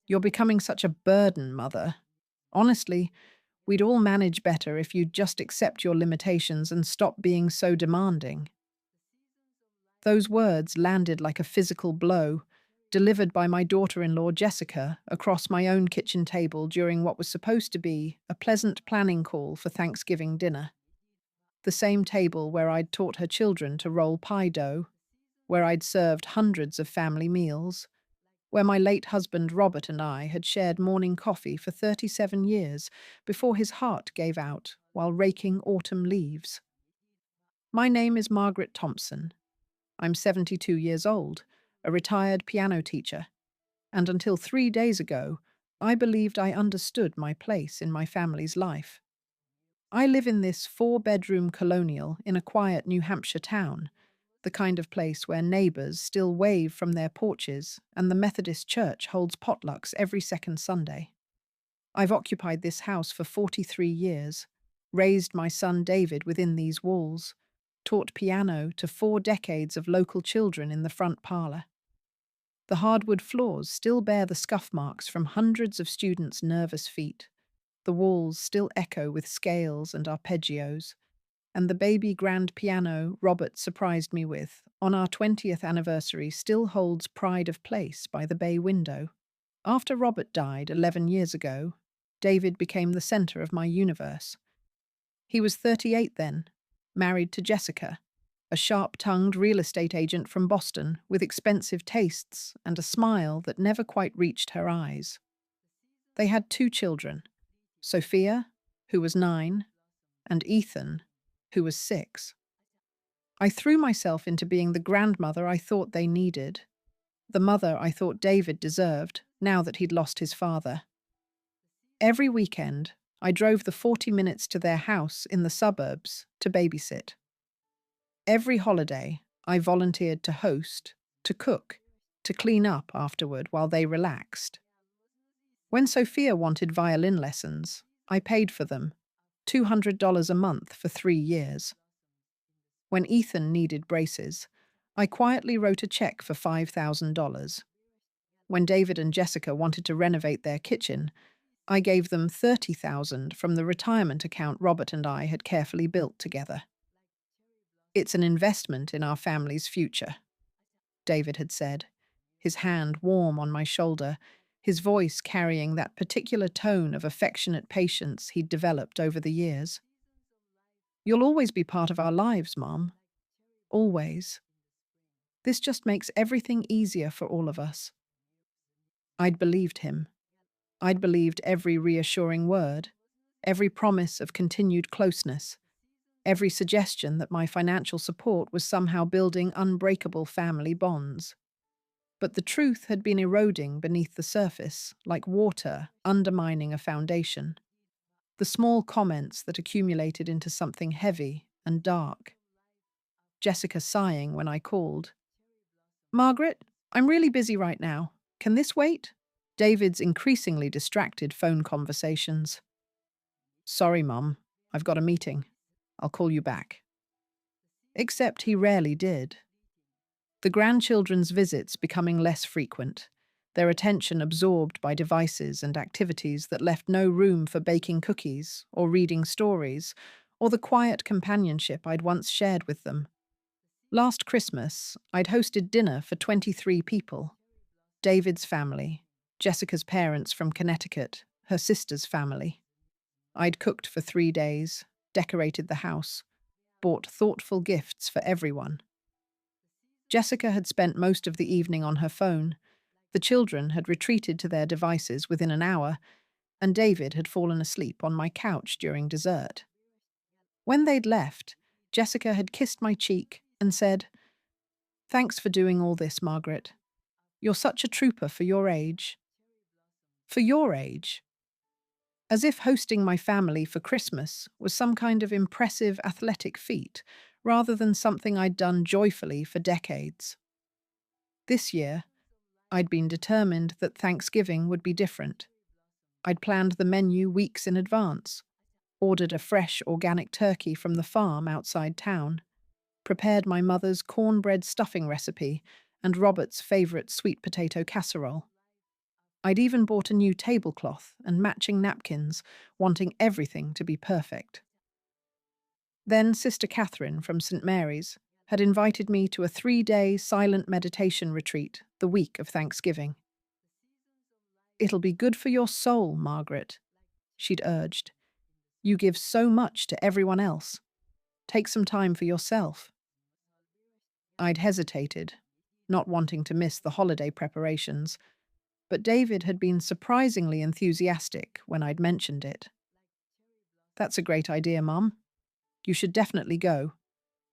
You're becoming such a burden, Mother. Honestly, we'd all manage better if you'd just accept your limitations and stop being so demanding. Those words landed like a physical blow, delivered by my daughter in law, Jessica, across my own kitchen table during what was supposed to be a pleasant planning call for Thanksgiving dinner. The same table where I'd taught her children to roll pie dough, where I'd served hundreds of family meals, where my late husband Robert and I had shared morning coffee for 37 years before his heart gave out while raking autumn leaves. My name is Margaret Thompson. I'm 72 years old, a retired piano teacher, and until 3 days ago, I believed I understood my place in my family's life. I live in this four-bedroom colonial in a quiet New Hampshire town, the kind of place where neighbours still wave from their porches and the Methodist Church holds potlucks every second Sunday. I've occupied this house for 43 years, raised my son David within these walls, taught piano to 4 decades of local children in the front parlour. The hardwood floors still bear the scuff marks from hundreds of students' nervous feet. The walls still echo with scales and arpeggios, and the baby grand piano Robert surprised me with on our 20th anniversary still holds pride of place by the bay window. After Robert died 11 years ago, David became the centre of my universe. He was 38 then, married to Jessica, a sharp-tongued real estate agent from Boston with expensive tastes and a smile that never quite reached her eyes. They had 2 children, Sophia, who was 9, and Ethan, who was 6. I threw myself into being the grandmother I thought they needed, the mother I thought David deserved now that he'd lost his father. Every weekend, I drove the 40 minutes to their house in the suburbs to babysit. Every holiday, I volunteered to host, to cook, to clean up afterward while they relaxed. When Sophia wanted violin lessons, I paid for them, $200 a month for 3 years. When Ethan needed braces, I quietly wrote a check for $5,000. When David and Jessica wanted to renovate their kitchen, I gave them $30,000 from the retirement account Robert and I had carefully built together. It's an investment in our family's future, David had said, his hand warm on my shoulder, his voice carrying that particular tone of affectionate patience he'd developed over the years. You'll always be part of our lives, Mom. Always. This just makes everything easier for all of us. I'd believed him. I'd believed every reassuring word, every promise of continued closeness, every suggestion that my financial support was somehow building unbreakable family bonds. But the truth had been eroding beneath the surface, like water undermining a foundation. The small comments that accumulated into something heavy and dark. Jessica sighing when I called. Margaret, I'm really busy right now. Can this wait? David's increasingly distracted phone conversations. Sorry, Mum. I've got a meeting. I'll call you back. Except he rarely did. The grandchildren's visits becoming less frequent, their attention absorbed by devices and activities that left no room for baking cookies or reading stories or the quiet companionship I'd once shared with them. Last Christmas, I'd hosted dinner for 23 people. David's family, Jessica's parents from Connecticut, her sister's family. I'd cooked for 3 days, decorated the house, bought thoughtful gifts for everyone. Jessica had spent most of the evening on her phone, the children had retreated to their devices within an hour, and David had fallen asleep on my couch during dessert. When they'd left, Jessica had kissed my cheek and said, "Thanks for doing all this, Margaret. You're such a trooper for your age." For your age. As if hosting my family for Christmas was some kind of impressive athletic feat, rather than something I'd done joyfully for decades. This year, I'd been determined that Thanksgiving would be different. I'd planned the menu weeks in advance, ordered a fresh organic turkey from the farm outside town, prepared my mother's cornbread stuffing recipe and Robert's favourite sweet potato casserole. I'd even bought a new tablecloth and matching napkins, wanting everything to be perfect. Then Sister Catherine from St. Mary's had invited me to a 3-day silent meditation retreat the week of Thanksgiving. "It'll be good for your soul, Margaret," she'd urged. "You give so much to everyone else. Take some time for yourself." I'd hesitated, not wanting to miss the holiday preparations, but David had been surprisingly enthusiastic when I'd mentioned it. "That's a great idea, Mum. You should definitely go.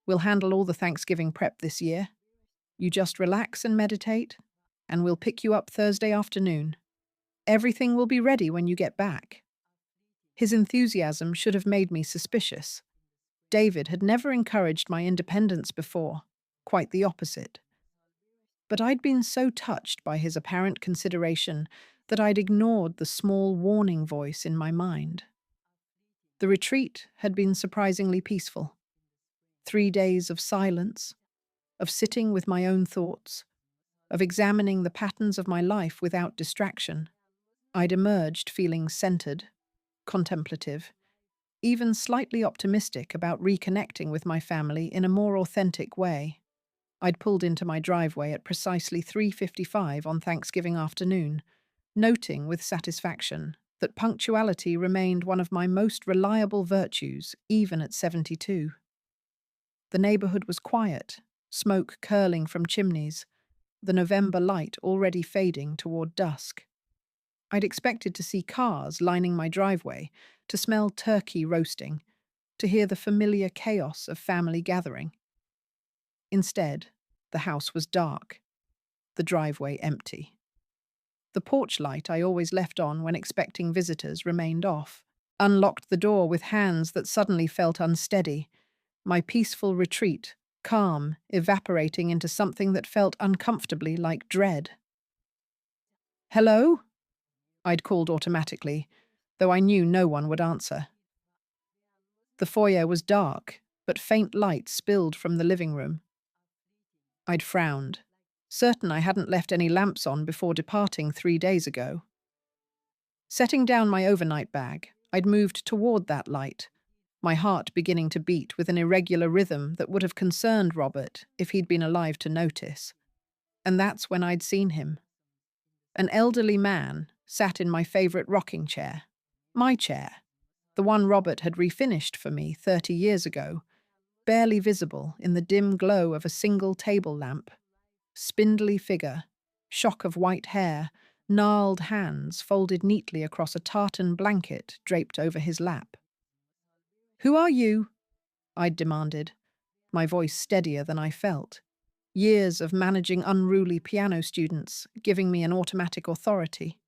We'll handle all the Thanksgiving prep this year. You just relax and meditate, and we'll pick you up Thursday afternoon. Everything will be ready when you get back." His enthusiasm should have made me suspicious. David had never encouraged my independence before, quite the opposite. But I'd been so touched by his apparent consideration that I'd ignored the small warning voice in my mind. The retreat had been surprisingly peaceful. 3 days of silence, of sitting with my own thoughts, of examining the patterns of my life without distraction. I'd emerged feeling centered, contemplative, even slightly optimistic about reconnecting with my family in a more authentic way. I'd pulled into my driveway at precisely 3:55 on Thanksgiving afternoon, noting with satisfaction that punctuality remained one of my most reliable virtues, even at 72. The neighborhood was quiet, smoke curling from chimneys, the November light already fading toward dusk. I'd expected to see cars lining my driveway, to smell turkey roasting, to hear the familiar chaos of family gathering. Instead, the house was dark, the driveway empty. The porch light I always left on when expecting visitors remained off. Unlocked the door with hands that suddenly felt unsteady, my peaceful retreat, calm, evaporating into something that felt uncomfortably like dread. "Hello?" I'd called automatically, though I knew no one would answer. The foyer was dark, but faint light spilled from the living room. I'd frowned, certain I hadn't left any lamps on before departing 3 days ago. Setting down my overnight bag, I'd moved toward that light, my heart beginning to beat with an irregular rhythm that would have concerned Robert if he'd been alive to notice. And that's when I'd seen him. An elderly man sat in my favorite rocking chair, my chair, the one Robert had refinished for me 30 years ago, barely visible in the dim glow of a single table lamp. Spindly figure, shock of white hair, gnarled hands folded neatly across a tartan blanket draped over his lap. "Who are you?" I'd demanded, my voice steadier than I felt. Years of managing unruly piano students giving me an automatic authority.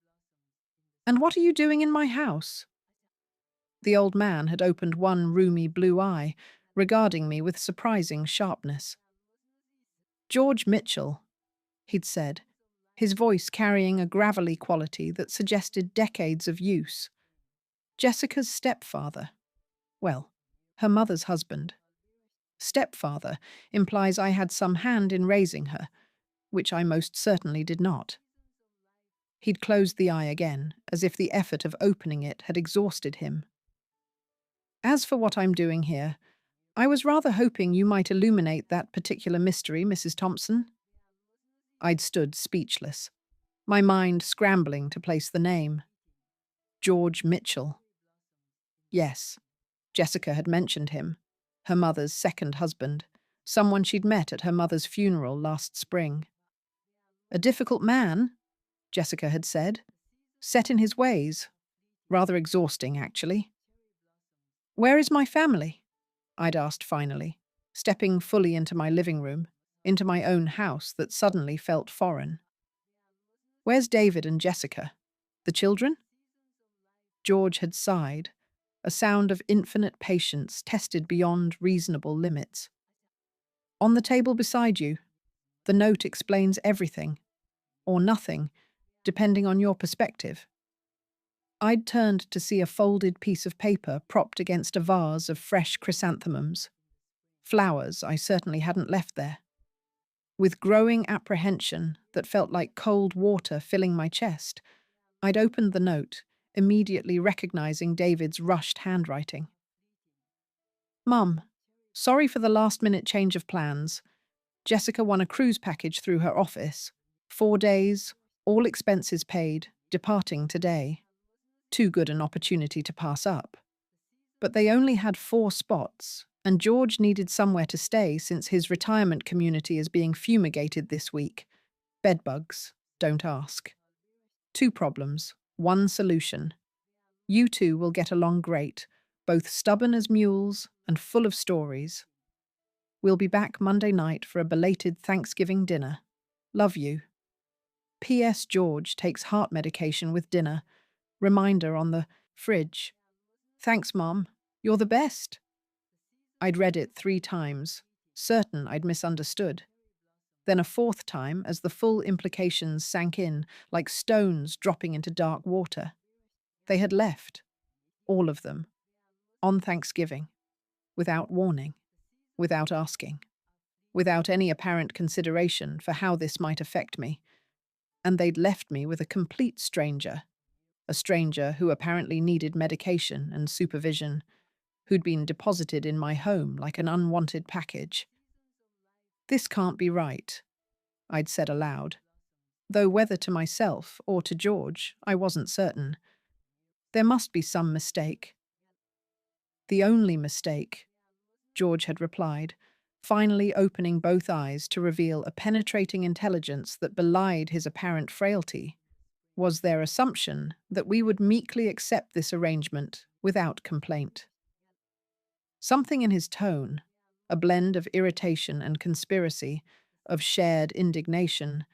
"And what are you doing in my house?" The old man had opened one roomy blue eye, regarding me with surprising sharpness. "George Mitchell," he'd said, his voice carrying a gravelly quality that suggested decades of use. "Jessica's stepfather. Well, her mother's husband. Stepfather implies I had some hand in raising her, which I most certainly did not." He'd closed the eye again, as if the effort of opening it had exhausted him. "As for what I'm doing here, I was rather hoping you might illuminate that particular mystery, Mrs. Thompson." I'd stood speechless, my mind scrambling to place the name. George Mitchell. Yes, Jessica had mentioned him, her mother's second husband, someone she'd met at her mother's funeral last spring. "A difficult man," Jessica had said, "set in his ways. Rather exhausting, actually." "Where is my family?" I'd asked finally, stepping fully into my living room, into my own house that suddenly felt foreign. "Where's David and Jessica? The children?" George had sighed, a sound of infinite patience tested beyond reasonable limits. "On the table beside you. The note explains everything, or nothing, depending on your perspective." I'd turned to see a folded piece of paper propped against a vase of fresh chrysanthemums. Flowers I certainly hadn't left there. With growing apprehension that felt like cold water filling my chest, I'd opened the note, immediately recognizing David's rushed handwriting. Mum, sorry for the last-minute change of plans. Jessica won a cruise package through her office. 4 days, all expenses paid, departing today. Too good an opportunity to pass up. But they only had 4 spots, and George needed somewhere to stay since his retirement community is being fumigated this week. Bedbugs, don't ask. 2 problems, 1 solution. You two will get along great, both stubborn as mules and full of stories. We'll be back Monday night for a belated Thanksgiving dinner. Love you. P.S. George takes heart medication with dinner. Reminder on the fridge. Thanks, Mom. You're the best. I'd read it 3 times, certain I'd misunderstood. Then a 4th time as the full implications sank in, like stones dropping into dark water. They had left, all of them, on Thanksgiving, without warning, without asking, without any apparent consideration for how this might affect me. And they'd left me with a complete stranger, a stranger who apparently needed medication and supervision, who'd been deposited in my home like an unwanted package. This can't be right, I'd said aloud, though whether to myself or to George, I wasn't certain. There must be some mistake. The only mistake, George had replied, finally opening both eyes to reveal a penetrating intelligence that belied his apparent frailty, was their assumption that we would meekly accept this arrangement without complaint. Something in his tone, a blend of irritation and conspiracy, of shared indignation,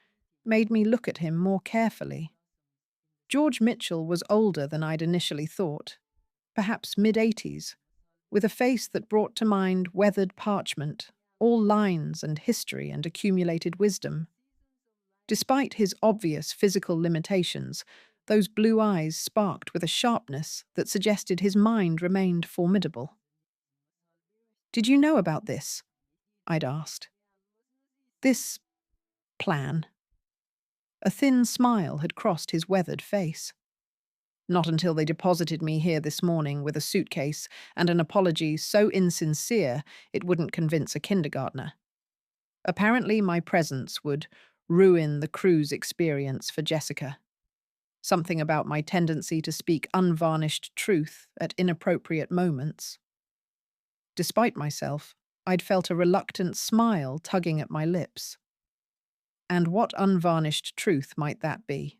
made me look at him more carefully. George Mitchell was older than I'd initially thought, perhaps mid-80s, with a face that brought to mind weathered parchment, all lines and history and accumulated wisdom. Despite his obvious physical limitations, those blue eyes sparked with a sharpness that suggested his mind remained formidable. "Did you know about this?" I'd asked. "This plan?" A thin smile had crossed his weathered face. "Not until they deposited me here this morning with a suitcase and an apology so insincere it wouldn't convince a kindergartner. Apparently my presence would ruin the cruise experience for Jessica. Something about my tendency to speak unvarnished truth at inappropriate moments. Despite myself, I'd felt a reluctant smile tugging at my lips. And what unvarnished truth might that be?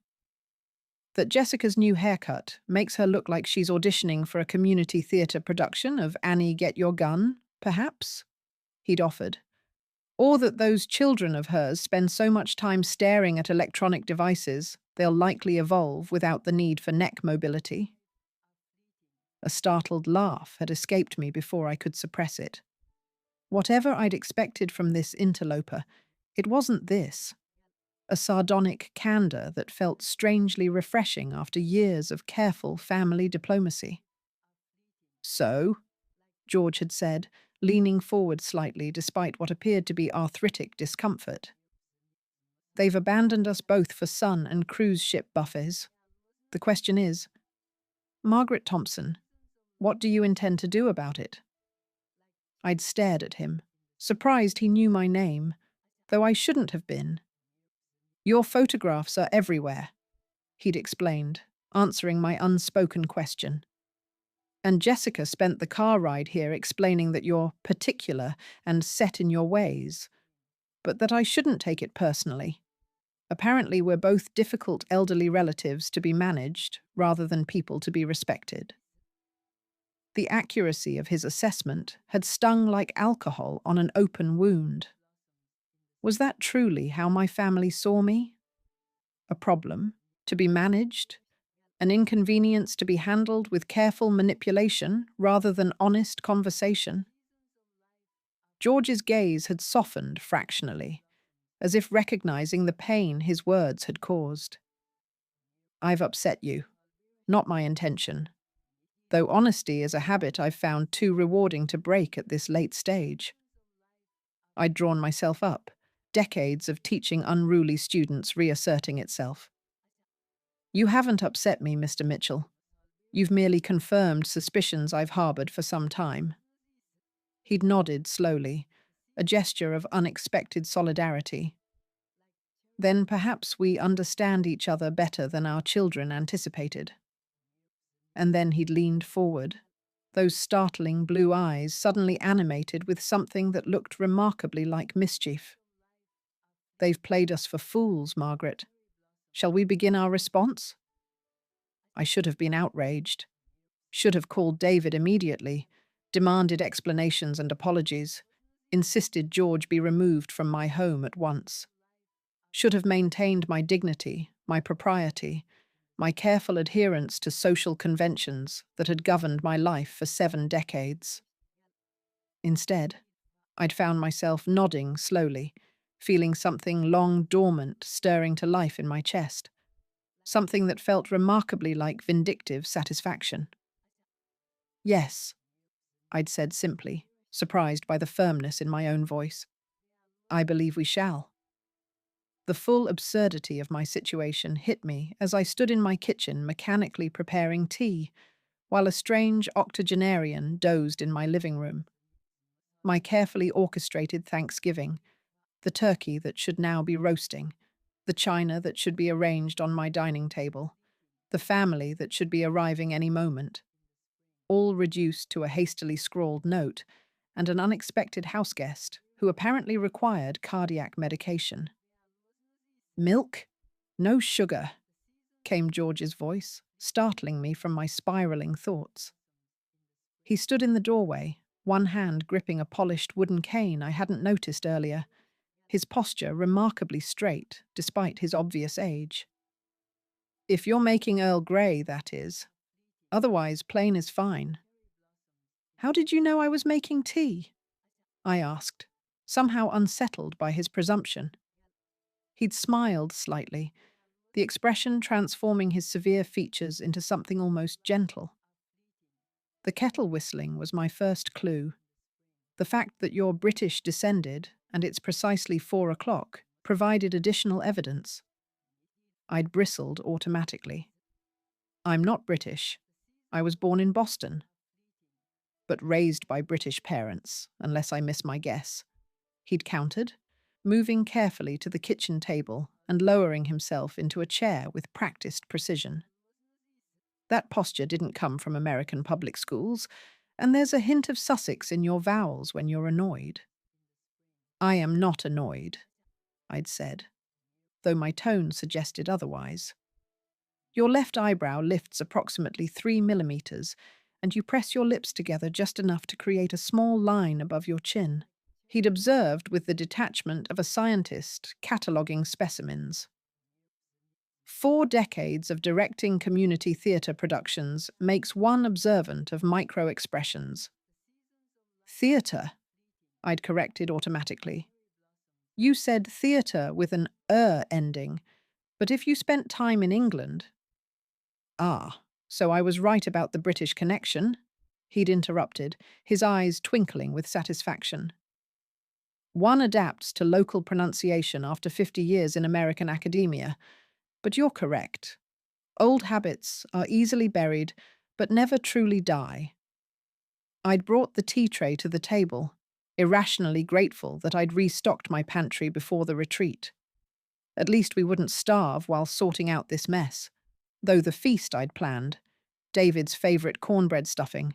That Jessica's new haircut makes her look like she's auditioning for a community theatre production of Annie Get Your Gun, perhaps? He'd offered. Or that those children of hers spend so much time staring at electronic devices they'll likely evolve without the need for neck mobility. A startled laugh had escaped me before I could suppress it. Whatever I'd expected from this interloper, it wasn't this. A sardonic candor that felt strangely refreshing after years of careful family diplomacy. "So," George had said, leaning forward slightly despite what appeared to be arthritic discomfort. "They've abandoned us both for sun and cruise ship buffets. The question is, Margaret Thompson, what do you intend to do about it?" I'd stared at him, surprised he knew my name, though I shouldn't have been. "Your photographs are everywhere," he'd explained, answering my unspoken question. "And Jessica spent the car ride here explaining that you're particular and set in your ways, but that I shouldn't take it personally. Apparently we're both difficult elderly relatives to be managed rather than people to be respected." The accuracy of his assessment had stung like alcohol on an open wound. Was that truly how my family saw me? A problem to be managed? An inconvenience to be handled with careful manipulation rather than honest conversation? George's gaze had softened fractionally, as if recognizing the pain his words had caused. "I've upset you. Not my intention. Though honesty is a habit I've found too rewarding to break at this late stage." I'd drawn myself up, decades of teaching unruly students reasserting itself. You haven't upset me, Mr. Mitchell. You've merely confirmed suspicions I've harbored for some time. He'd nodded slowly, a gesture of unexpected solidarity. Then perhaps we understand each other better than our children anticipated. And then he'd leaned forward, those startling blue eyes suddenly animated with something that looked remarkably like mischief. They've played us for fools, Margaret. Shall we begin our response? I should have been outraged. Should have called David immediately, demanded explanations and apologies, insisted George be removed from my home at once. Should have maintained my dignity, my propriety, my careful adherence to social conventions that had governed my life for 7 decades. Instead, I'd found myself nodding slowly, feeling something long dormant stirring to life in my chest, something that felt remarkably like vindictive satisfaction. Yes, I'd said simply, surprised by the firmness in my own voice. I believe we shall. The full absurdity of my situation hit me as I stood in my kitchen mechanically preparing tea, while a strange octogenarian dozed in my living room. My carefully orchestrated Thanksgiving, the turkey that should now be roasting, the china that should be arranged on my dining table, the family that should be arriving any moment, all reduced to a hastily scrawled note and an unexpected houseguest who apparently required cardiac medication. Milk? No sugar, came George's voice, startling me from my spiraling thoughts. He stood in the doorway, one hand gripping a polished wooden cane I hadn't noticed earlier, his posture remarkably straight despite his obvious age. If you're making Earl Grey, that is. Otherwise, plain is fine. How did you know I was making tea? I asked, somehow unsettled by his presumption. He'd smiled slightly, the expression transforming his severe features into something almost gentle. The kettle whistling was my first clue. The fact that you're British descended, and it's precisely 4 o'clock, provided additional evidence. I'd bristled automatically. I'm not British. I was born in Boston, but raised by British parents, unless I miss my guess. He'd countered, moving carefully to the kitchen table and lowering himself into a chair with practiced precision. That posture didn't come from American public schools, and there's a hint of Sussex in your vowels when you're annoyed. I am not annoyed, I'd said, though my tone suggested otherwise. Your left eyebrow lifts approximately 3 millimeters, and you press your lips together just enough to create a small line above your chin. He'd observed with the detachment of a scientist cataloguing specimens. 4 decades of directing community theatre productions makes one observant of micro-expressions. Theatre, I'd corrected automatically. You said theatre with an ending, but if you spent time in England... Ah, so I was right about the British connection? He'd interrupted, his eyes twinkling with satisfaction. One adapts to local pronunciation after 50 years in American academia, but you're correct. Old habits are easily buried, but never truly die. I'd brought the tea tray to the table, irrationally grateful that I'd restocked my pantry before the retreat. At least we wouldn't starve while sorting out this mess. Though the feast I'd planned, David's favourite cornbread stuffing,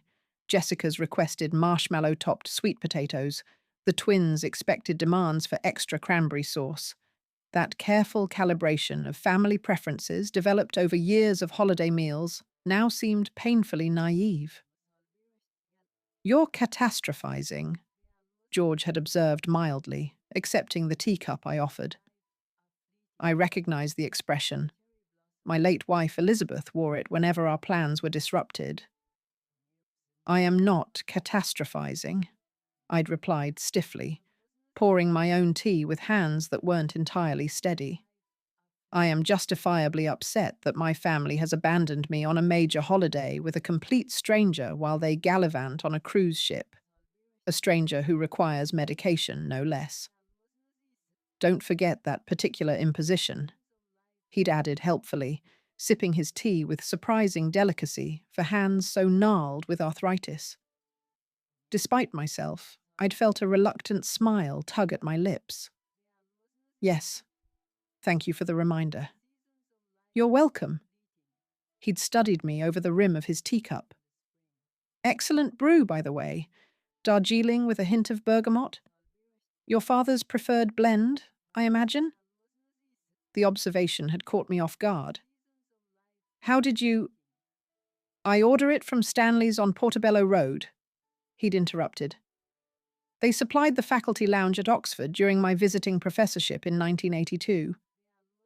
Jessica's requested marshmallow-topped sweet potatoes, the twins' expected demands for extra cranberry sauce, that careful calibration of family preferences developed over years of holiday meals now seemed painfully naive. You're catastrophizing, George had observed mildly, accepting the teacup I offered. I recognized the expression. My late wife Elizabeth wore it whenever our plans were disrupted. I am not catastrophizing, I'd replied stiffly, pouring my own tea with hands that weren't entirely steady. I am justifiably upset that my family has abandoned me on a major holiday with a complete stranger while they gallivant on a cruise ship. A stranger who requires medication, no less. Don't forget that particular imposition, he'd added helpfully, sipping his tea with surprising delicacy for hands so gnarled with arthritis. Despite myself, I'd felt a reluctant smile tug at my lips. Yes, thank you for the reminder. You're welcome. He'd studied me over the rim of his teacup. Excellent brew, by the way. Darjeeling with a hint of bergamot. Your father's preferred blend, I imagine? The observation had caught me off guard. How did you— I order it from Stanley's on Portobello Road, he'd interrupted. They supplied the faculty lounge at Oxford during my visiting professorship in 1982.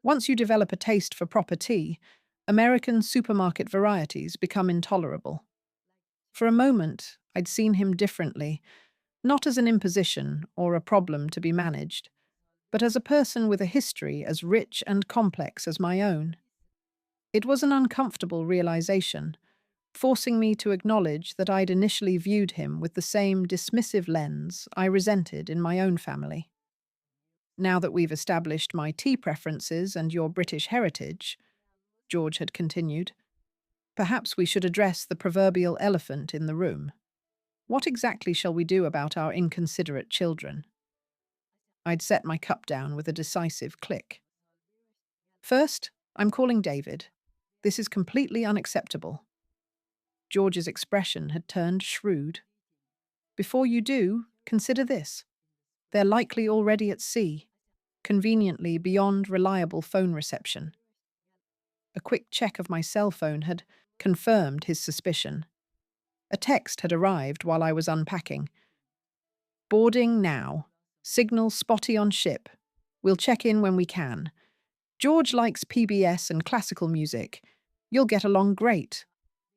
Once you develop a taste for proper tea, American supermarket varieties become intolerable. For a moment, I'd seen him differently, not as an imposition or a problem to be managed, but as a person with a history as rich and complex as my own. It was an uncomfortable realization, forcing me to acknowledge that I'd initially viewed him with the same dismissive lens I resented in my own family. Now that we've established my tea preferences and your British heritage, George had continued, perhaps we should address the proverbial elephant in the room. What exactly shall we do about our inconsiderate children? I'd set my cup down with a decisive click. First, I'm calling David. This is completely unacceptable. George's expression had turned shrewd. Before you do, consider this. They're likely already at sea, conveniently beyond reliable phone reception. A quick check of my cell phone had confirmed his suspicion. A text had arrived while I was unpacking. Boarding now. Signal spotty on ship. We'll check in when we can. George likes PBS and classical music. You'll get along great.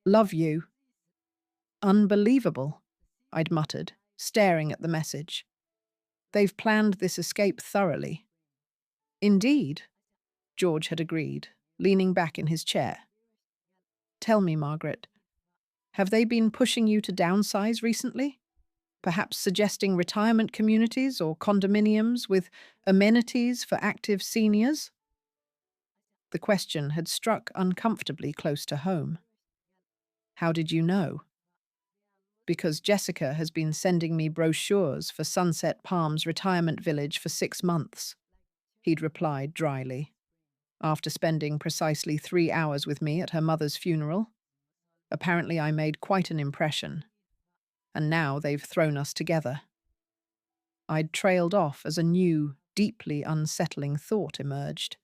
Love you. Unbelievable, I'd muttered, staring at the message. They've planned this escape thoroughly. Indeed, George had agreed, leaning back in his chair. Tell me, Margaret, have they been pushing you to downsize recently? Perhaps suggesting retirement communities or condominiums with amenities for active seniors? The question had struck uncomfortably close to home. How did you know? Because Jessica has been sending me brochures for Sunset Palms Retirement Village for 6 months, he'd replied dryly, after spending precisely 3 hours with me at her mother's funeral. Apparently I made quite an impression, and now they've thrown us together. I'd trailed off as a new, deeply unsettling thought emerged.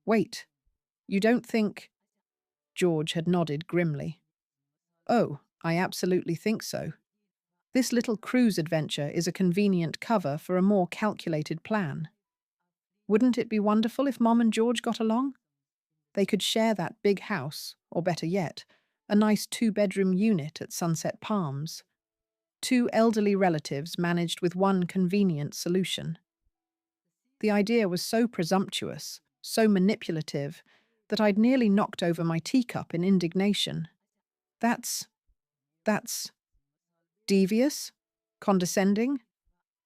Wait, you don't think— George had nodded grimly. Oh, I absolutely think so. This little cruise adventure is a convenient cover for a more calculated plan. Wouldn't it be wonderful if Mom and George got along? They could share that big house, or better yet, a nice 2-bedroom unit at Sunset Palms. 2 elderly relatives managed with one convenient solution. The idea was so presumptuous, so manipulative, that I'd nearly knocked over my teacup in indignation. That's devious? Condescending?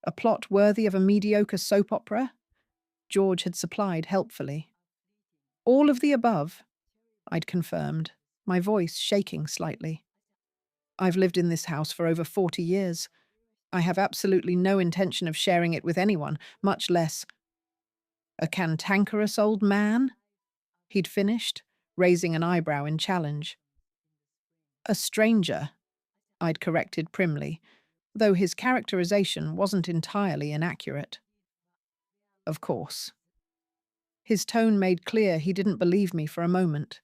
A plot worthy of a mediocre soap opera? George had supplied helpfully. All of the above, I'd confirmed, my voice shaking slightly. I've lived in this house for over 40 years. I have absolutely no intention of sharing it with anyone, much less— A cantankerous old man? He'd finished, raising an eyebrow in challenge. A stranger, I'd corrected primly, though his characterization wasn't entirely inaccurate. Of course. His tone made clear he didn't believe me for a moment.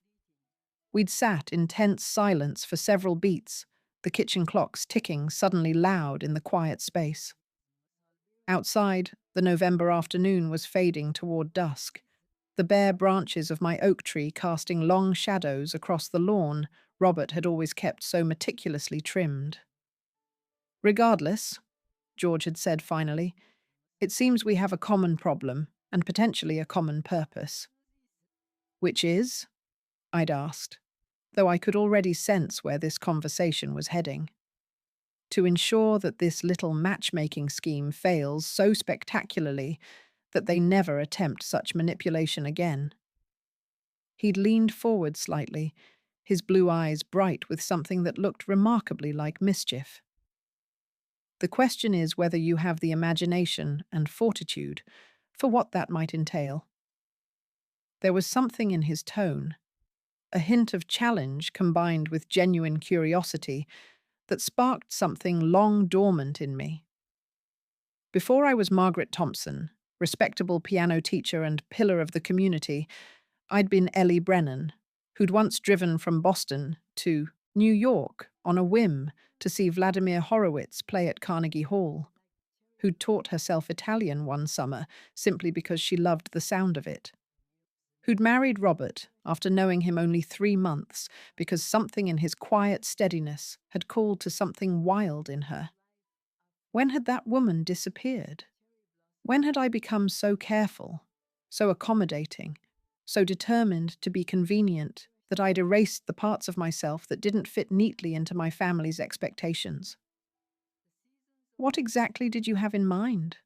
We'd sat in tense silence for several beats, the kitchen clocks ticking suddenly loud in the quiet space. Outside, the November afternoon was fading toward dusk, the bare branches of my oak tree casting long shadows across the lawn Robert had always kept so meticulously trimmed. Regardless, George had said finally, it seems we have a common problem and potentially a common purpose. Which is? I'd asked, though I could already sense where this conversation was heading. To ensure that this little matchmaking scheme fails so spectacularly that they never attempt such manipulation again. He'd leaned forward slightly, his blue eyes bright with something that looked remarkably like mischief. The question is whether you have the imagination and fortitude for what that might entail. There was something in his tone, a hint of challenge combined with genuine curiosity, that sparked something long dormant in me. Before I was Margaret Thompson, respectable piano teacher and pillar of the community, I'd been Ellie Brennan, who'd once driven from Boston to New York on a whim to see Vladimir Horowitz play at Carnegie Hall, who'd taught herself Italian one summer simply because she loved the sound of it, who'd married Robert after knowing him only 3 months because something in his quiet steadiness had called to something wild in her. When had that woman disappeared? When had I become so careful, so accommodating, so determined to be convenient that I'd erased the parts of myself that didn't fit neatly into my family's expectations? "What exactly did you have in mind?"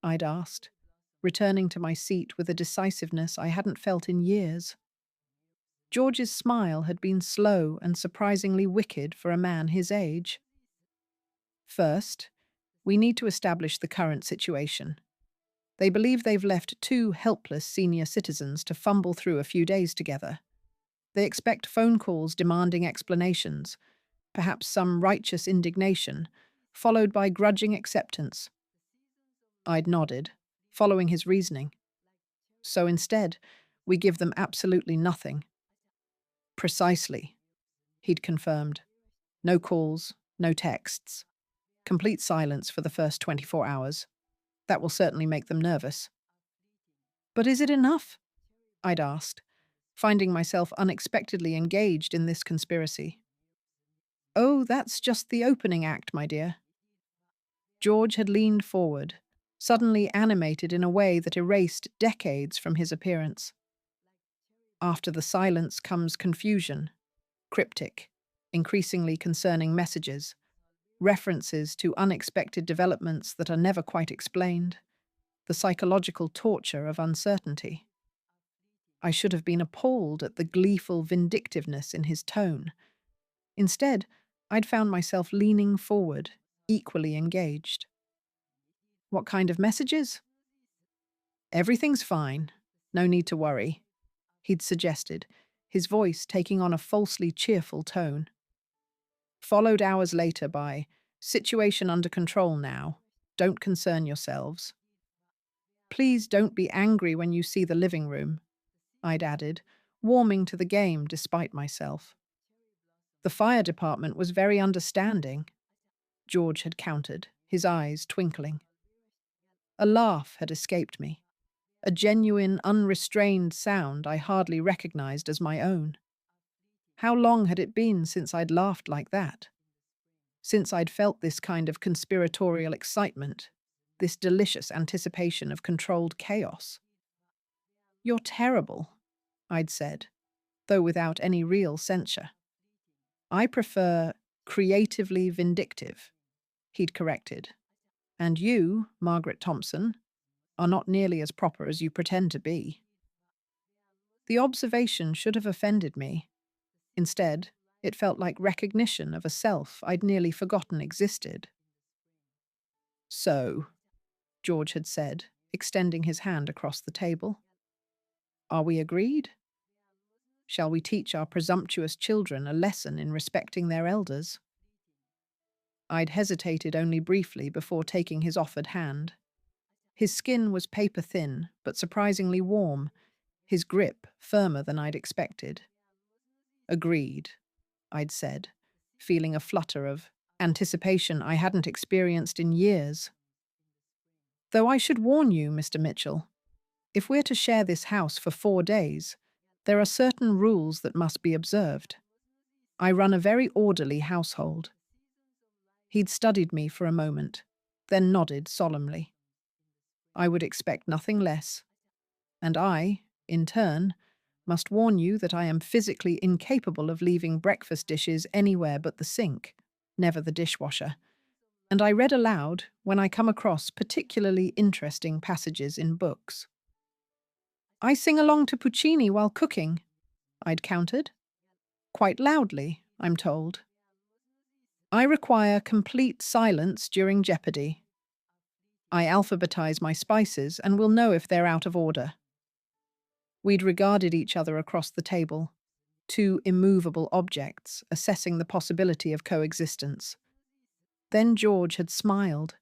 I'd asked, returning to my seat with a decisiveness I hadn't felt in years. George's smile had been slow and surprisingly wicked for a man his age. "First, we need to establish the current situation. They believe they've left two helpless senior citizens to fumble through a few days together. They expect phone calls demanding explanations, perhaps some righteous indignation, followed by grudging acceptance." I'd nodded, following his reasoning. "So instead, we give them absolutely nothing." "Precisely," he'd confirmed. "No calls, no texts. Complete silence for the first 24 hours. That will certainly make them nervous." "But is it enough?" I'd asked, finding myself unexpectedly engaged in this conspiracy. "Oh, that's just the opening act, my dear." George had leaned forward, suddenly animated in a way that erased decades from his appearance. "After the silence comes confusion, cryptic, increasingly concerning messages, references to unexpected developments that are never quite explained, the psychological torture of uncertainty." I should have been appalled at the gleeful vindictiveness in his tone. Instead, I'd found myself leaning forward, equally engaged. "What kind of messages?" "Everything's fine. No need to worry," he'd suggested, his voice taking on a falsely cheerful tone. Followed hours later by, "Situation under control now. Don't concern yourselves." "Please don't be angry when you see the living room," I'd added, warming to the game despite myself. "The fire department was very understanding," George had countered, his eyes twinkling. A laugh had escaped me, a genuine, unrestrained sound I hardly recognized as my own. How long had it been since I'd laughed like that? Since I'd felt this kind of conspiratorial excitement, this delicious anticipation of controlled chaos. "You're terrible," I'd said, though without any real censure. "I prefer creatively vindictive," he'd corrected. "And you, Margaret Thompson, are not nearly as proper as you pretend to be." The observation should have offended me. Instead, it felt like recognition of a self I'd nearly forgotten existed. "So," George had said, extending his hand across the table, "are we agreed? Shall we teach our presumptuous children a lesson in respecting their elders?" I'd hesitated only briefly before taking his offered hand. His skin was paper thin, but surprisingly warm, his grip firmer than I'd expected. "Agreed," I'd said, feeling a flutter of anticipation I hadn't experienced in years. "Though I should warn you, Mr. Mitchell, if we're to share this house for 4 days, there are certain rules that must be observed. I run a very orderly household." He'd studied me for a moment, then nodded solemnly. "I would expect nothing less. And I, in turn, must warn you that I am physically incapable of leaving breakfast dishes anywhere but the sink, never the dishwasher. And I read aloud when I come across particularly interesting passages in books. I sing along to Puccini while cooking," I'd countered. Quite loudly, I'm told. I require complete silence during jeopardy. I alphabetize my spices and will know if they're out of order. We'd regarded each other across the table, two immovable objects assessing the possibility of coexistence. Then George had smiled,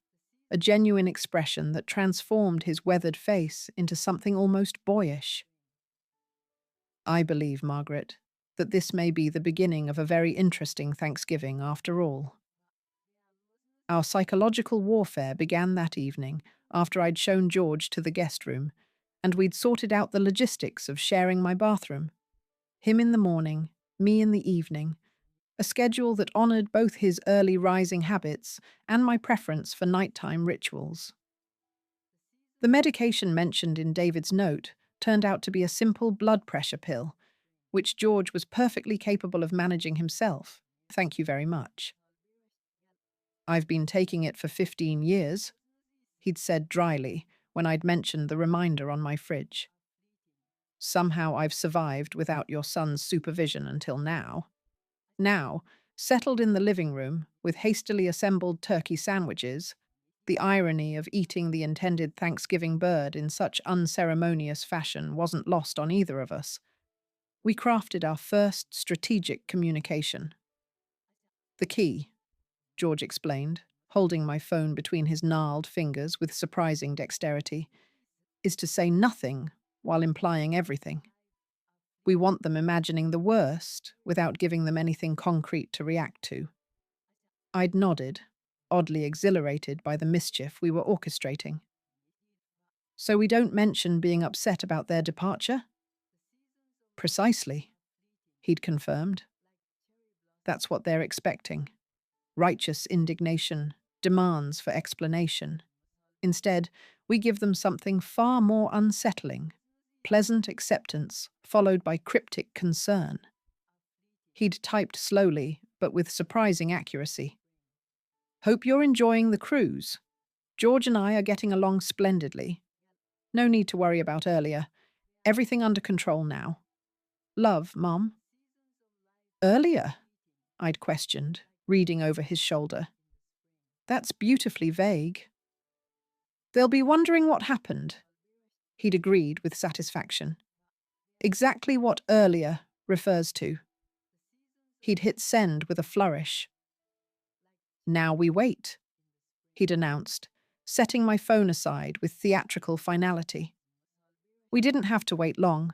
a genuine expression that transformed his weathered face into something almost boyish. I believe, Margaret, that this may be the beginning of a very interesting Thanksgiving after all. Our psychological warfare began that evening after I'd shown George to the guest room, and we'd sorted out the logistics of sharing my bathroom. Him in the morning, me in the evening, a schedule that honoured both his early rising habits and my preference for nighttime rituals. The medication mentioned in David's note turned out to be a simple blood pressure pill, which George was perfectly capable of managing himself. Thank you very much. I've been taking it for 15 years, he'd said dryly when I'd mentioned the reminder on my fridge. Somehow I've survived without your son's supervision until now. Now, settled in the living room with hastily assembled turkey sandwiches, the irony of eating the intended Thanksgiving bird in such unceremonious fashion wasn't lost on either of us. We crafted our first strategic communication. The key, George explained, holding my phone between his gnarled fingers with surprising dexterity, is to say nothing while implying everything. We want them imagining the worst without giving them anything concrete to react to. I'd nodded, oddly exhilarated by the mischief we were orchestrating. So we don't mention being upset about their departure? Precisely, he'd confirmed. That's what they're expecting. Righteous indignation, demands for explanation. Instead, we give them something far more unsettling, pleasant acceptance followed by cryptic concern. He'd typed slowly, but with surprising accuracy. Hope you're enjoying the cruise. George and I are getting along splendidly. No need to worry about earlier. Everything under control now. Love, Mom. Earlier? I'd questioned, reading over his shoulder. That's beautifully vague. They'll be wondering what happened. He'd agreed with satisfaction. Exactly what earlier refers to. He'd hit send with a flourish. Now we wait, he'd announced, setting my phone aside with theatrical finality. We didn't have to wait long.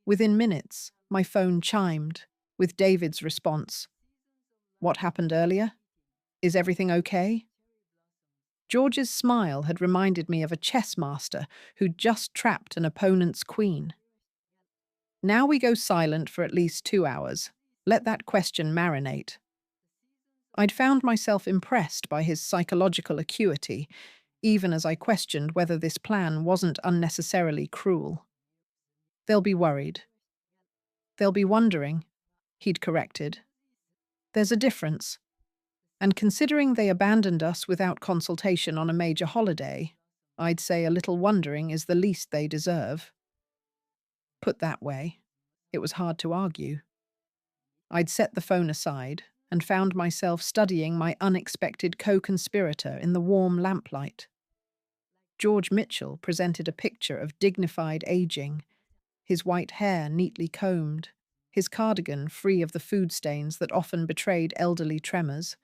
Within minutes, my phone chimed, with David's response. What happened earlier? Is everything okay? George's smile had reminded me of a chess master who'd just trapped an opponent's queen. Now we go silent for at least 2 hours. Let that question marinate. I'd found myself impressed by his psychological acuity, even as I questioned whether this plan wasn't unnecessarily cruel. They'll be worried. They'll be wondering, he'd corrected. There's a difference. And considering they abandoned us without consultation on a major holiday, I'd say a little wondering is the least they deserve. Put that way, it was hard to argue. I'd set the phone aside and found myself studying my unexpected co-conspirator in the warm lamplight. George Mitchell presented a picture of dignified aging, his white hair neatly combed, his cardigan free of the food stains that often betrayed elderly tremors,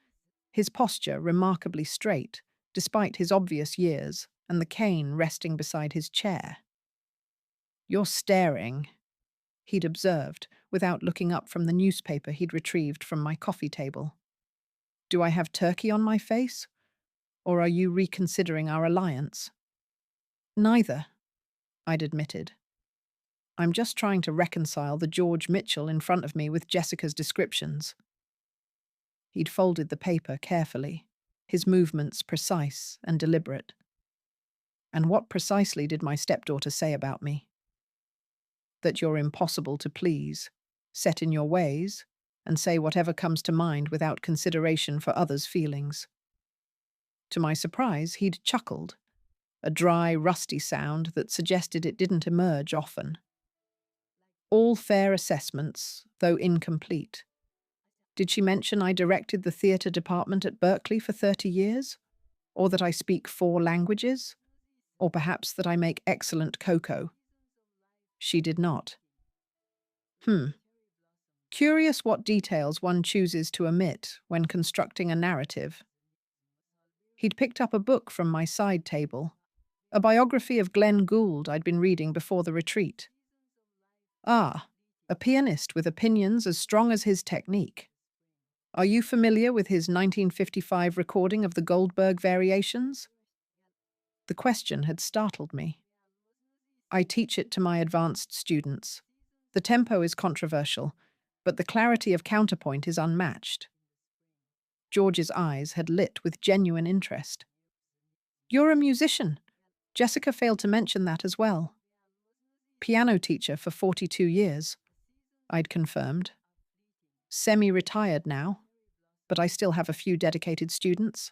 his posture remarkably straight, despite his obvious years, and the cane resting beside his chair. You're staring, he'd observed, without looking up from the newspaper he'd retrieved from my coffee table. Do I have turkey on my face? Or are you reconsidering our alliance? Neither, I'd admitted. I'm just trying to reconcile the George Mitchell in front of me with Jessica's descriptions. He'd folded the paper carefully, his movements precise and deliberate. And what precisely did my stepdaughter say about me? That you're impossible to please, set in your ways, and say whatever comes to mind without consideration for others' feelings. To my surprise, he'd chuckled, a dry, rusty sound that suggested it didn't emerge often. All fair assessments, though incomplete. Did she mention I directed the theatre department at Berkeley for 30 years? Or that I speak 4 languages? Or perhaps that I make excellent cocoa? She did not. Hmm. Curious what details one chooses to omit when constructing a narrative. He'd picked up a book from my side table, a biography of Glenn Gould I'd been reading before the retreat. Ah, a pianist with opinions as strong as his technique. Are you familiar with his 1955 recording of the Goldberg Variations? The question had startled me. I teach it to my advanced students. The tempo is controversial, but the clarity of counterpoint is unmatched. George's eyes had lit with genuine interest. You're a musician. Jessica failed to mention that as well. Piano teacher for 42 years, I'd confirmed. Semi-retired now, but I still have a few dedicated students.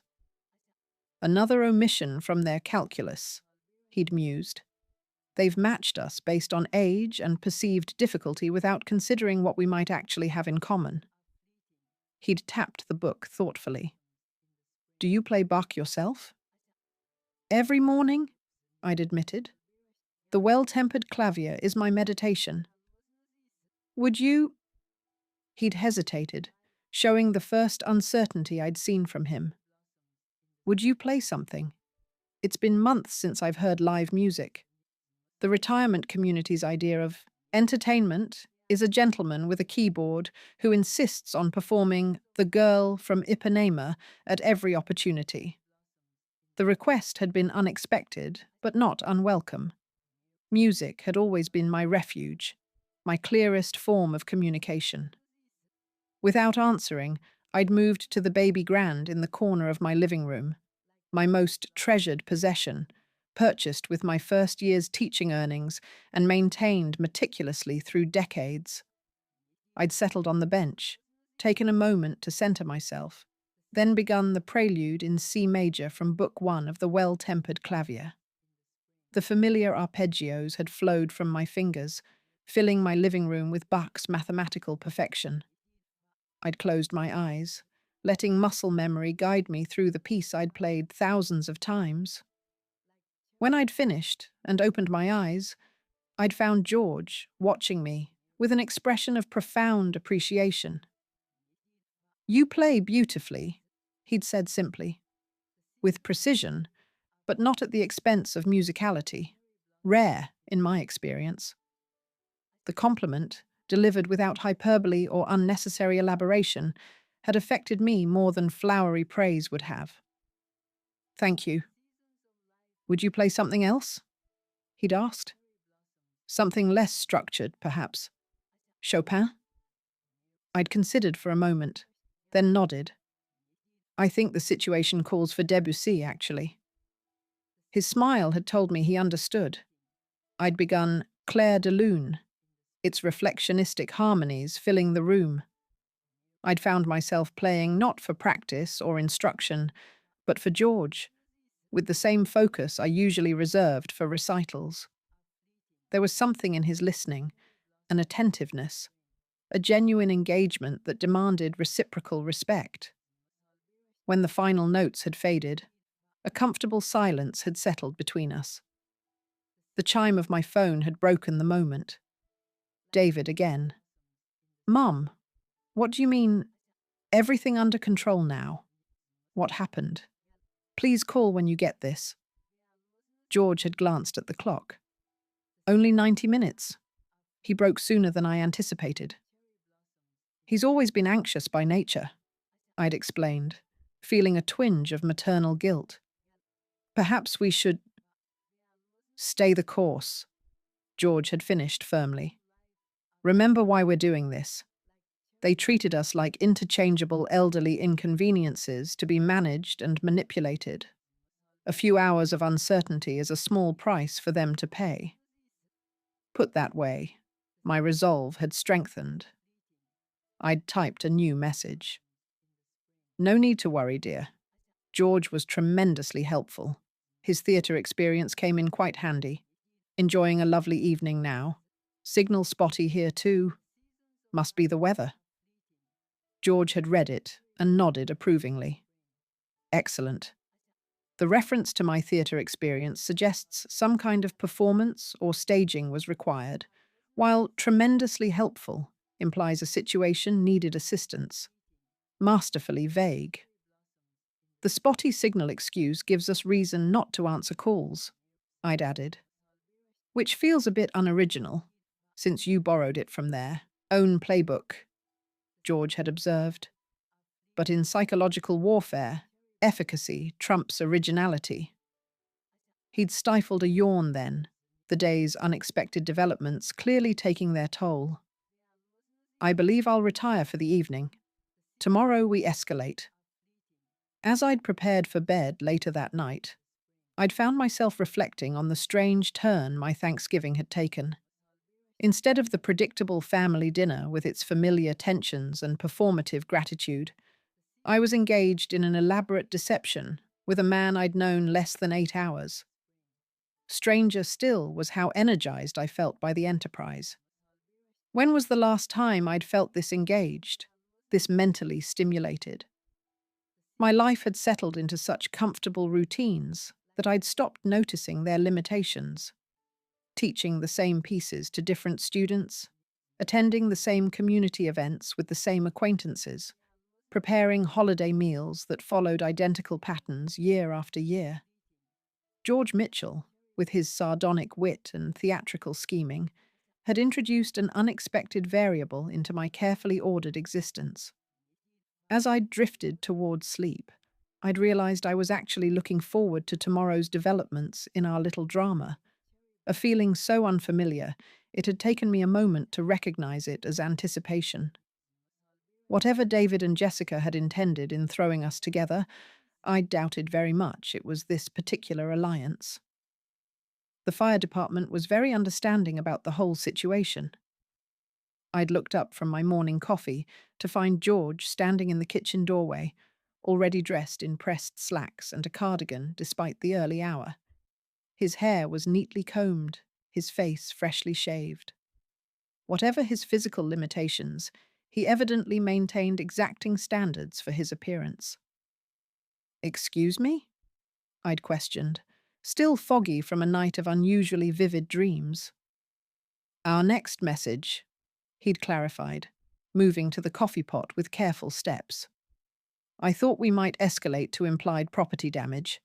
Another omission from their calculus, he'd mused. They've matched us based on age and perceived difficulty without considering what we might actually have in common. He'd tapped the book thoughtfully. Do you play Bach yourself? Every morning, I'd admitted. The well-tempered clavier is my meditation. Would you? He'd hesitated, showing the first uncertainty I'd seen from him. Would you play something? It's been months since I've heard live music. The retirement community's idea of entertainment is a gentleman with a keyboard who insists on performing The Girl from Ipanema at every opportunity. The request had been unexpected, but not unwelcome. Music had always been my refuge, my clearest form of communication. Without answering, I'd moved to the baby grand in the corner of my living room, my most treasured possession, purchased with my first year's teaching earnings and maintained meticulously through decades. I'd settled on the bench, taken a moment to center myself, then begun the prelude in C major from Book 1 of the Well-Tempered Clavier. The familiar arpeggios had flowed from my fingers, filling my living room with Bach's mathematical perfection. I'd closed my eyes, letting muscle memory guide me through the piece I'd played thousands of times. When I'd finished and opened my eyes, I'd found George watching me with an expression of profound appreciation. You play beautifully, he'd said simply. With precision, but not at the expense of musicality. Rare, in my experience. The compliment, delivered without hyperbole or unnecessary elaboration, had affected me more than flowery praise would have. Thank you. Would you play something else? He'd asked. Something less structured, perhaps. Chopin? I'd considered for a moment, then nodded. I think the situation calls for Debussy, actually. His smile had told me he understood. I'd begun Clair de Lune, its reflectionistic harmonies filling the room. I'd found myself playing not for practice or instruction, but for George, with the same focus I usually reserved for recitals. There was something in his listening, an attentiveness, a genuine engagement that demanded reciprocal respect. When the final notes had faded, a comfortable silence had settled between us. The chime of my phone had broken the moment. David again. Mum, what do you mean, everything under control now? What happened? Please call when you get this. George had glanced at the clock. Only 90 minutes. He broke sooner than I anticipated. He's always been anxious by nature, I'd explained, feeling a twinge of maternal guilt. Perhaps we should stay the course, George had finished firmly. Remember why we're doing this. They treated us like interchangeable elderly inconveniences to be managed and manipulated. A few hours of uncertainty is a small price for them to pay. Put that way, my resolve had strengthened. I'd typed a new message. No need to worry, dear. George was tremendously helpful. His theatre experience came in quite handy. Enjoying a lovely evening now. Signal spotty here too. Must be the weather. George had read it and nodded approvingly. Excellent. The reference to my theatre experience suggests some kind of performance or staging was required, while tremendously helpful implies a situation needed assistance. Masterfully vague. The spotty signal excuse gives us reason not to answer calls, I'd added. Which feels a bit unoriginal, since you borrowed it from their own playbook, George had observed. But in psychological warfare, efficacy trumps originality. He'd stifled a yawn then, the day's unexpected developments clearly taking their toll. I believe I'll retire for the evening. Tomorrow we escalate. As I'd prepared for bed later that night, I'd found myself reflecting on the strange turn my Thanksgiving had taken. Instead of the predictable family dinner with its familiar tensions and performative gratitude, I was engaged in an elaborate deception with a man I'd known less than 8 hours. Stranger still was how energized I felt by the enterprise. When was the last time I'd felt this engaged, this mentally stimulated? My life had settled into such comfortable routines that I'd stopped noticing their limitations. Teaching the same pieces to different students, attending the same community events with the same acquaintances, preparing holiday meals that followed identical patterns year after year. George Mitchell, with his sardonic wit and theatrical scheming, had introduced an unexpected variable into my carefully ordered existence. As I drifted towards sleep, I'd realized I was actually looking forward to tomorrow's developments in our little drama, a feeling so unfamiliar it had taken me a moment to recognize it as anticipation. Whatever David and Jessica had intended in throwing us together, I doubted very much it was this particular alliance. The fire department was very understanding about the whole situation. I'd looked up from my morning coffee to find George standing in the kitchen doorway, already dressed in pressed slacks and a cardigan despite the early hour. His hair was neatly combed, his face freshly shaved. Whatever his physical limitations, he evidently maintained exacting standards for his appearance. "Excuse me?" I'd questioned, still foggy from a night of unusually vivid dreams. "Our next message," he'd clarified, moving to the coffee pot with careful steps. "I thought we might escalate to implied property damage.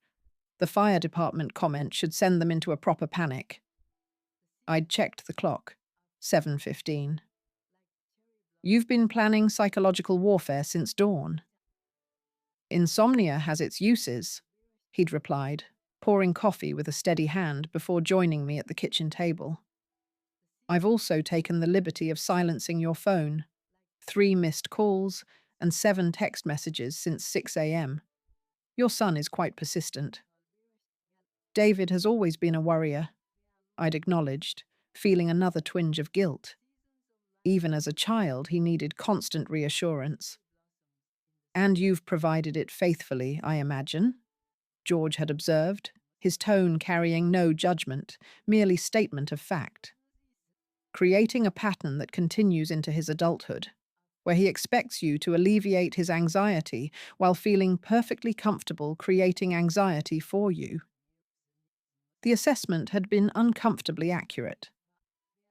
The fire department comment should send them into a proper panic." I'd checked the clock. 7:15. "You've been planning psychological warfare since dawn." "Insomnia has its uses," he'd replied, pouring coffee with a steady hand before joining me at the kitchen table. "I've also taken the liberty of silencing your phone. 3 missed calls and 7 text messages since 6 a.m. Your son is quite persistent." "David has always been a worrier," I'd acknowledged, feeling another twinge of guilt. Even as a child, he needed constant reassurance. "And you've provided it faithfully, I imagine," George had observed, his tone carrying no judgment, merely statement of fact. Creating a pattern that continues into his adulthood, where he expects you to alleviate his anxiety while feeling perfectly comfortable creating anxiety for you. The assessment had been uncomfortably accurate.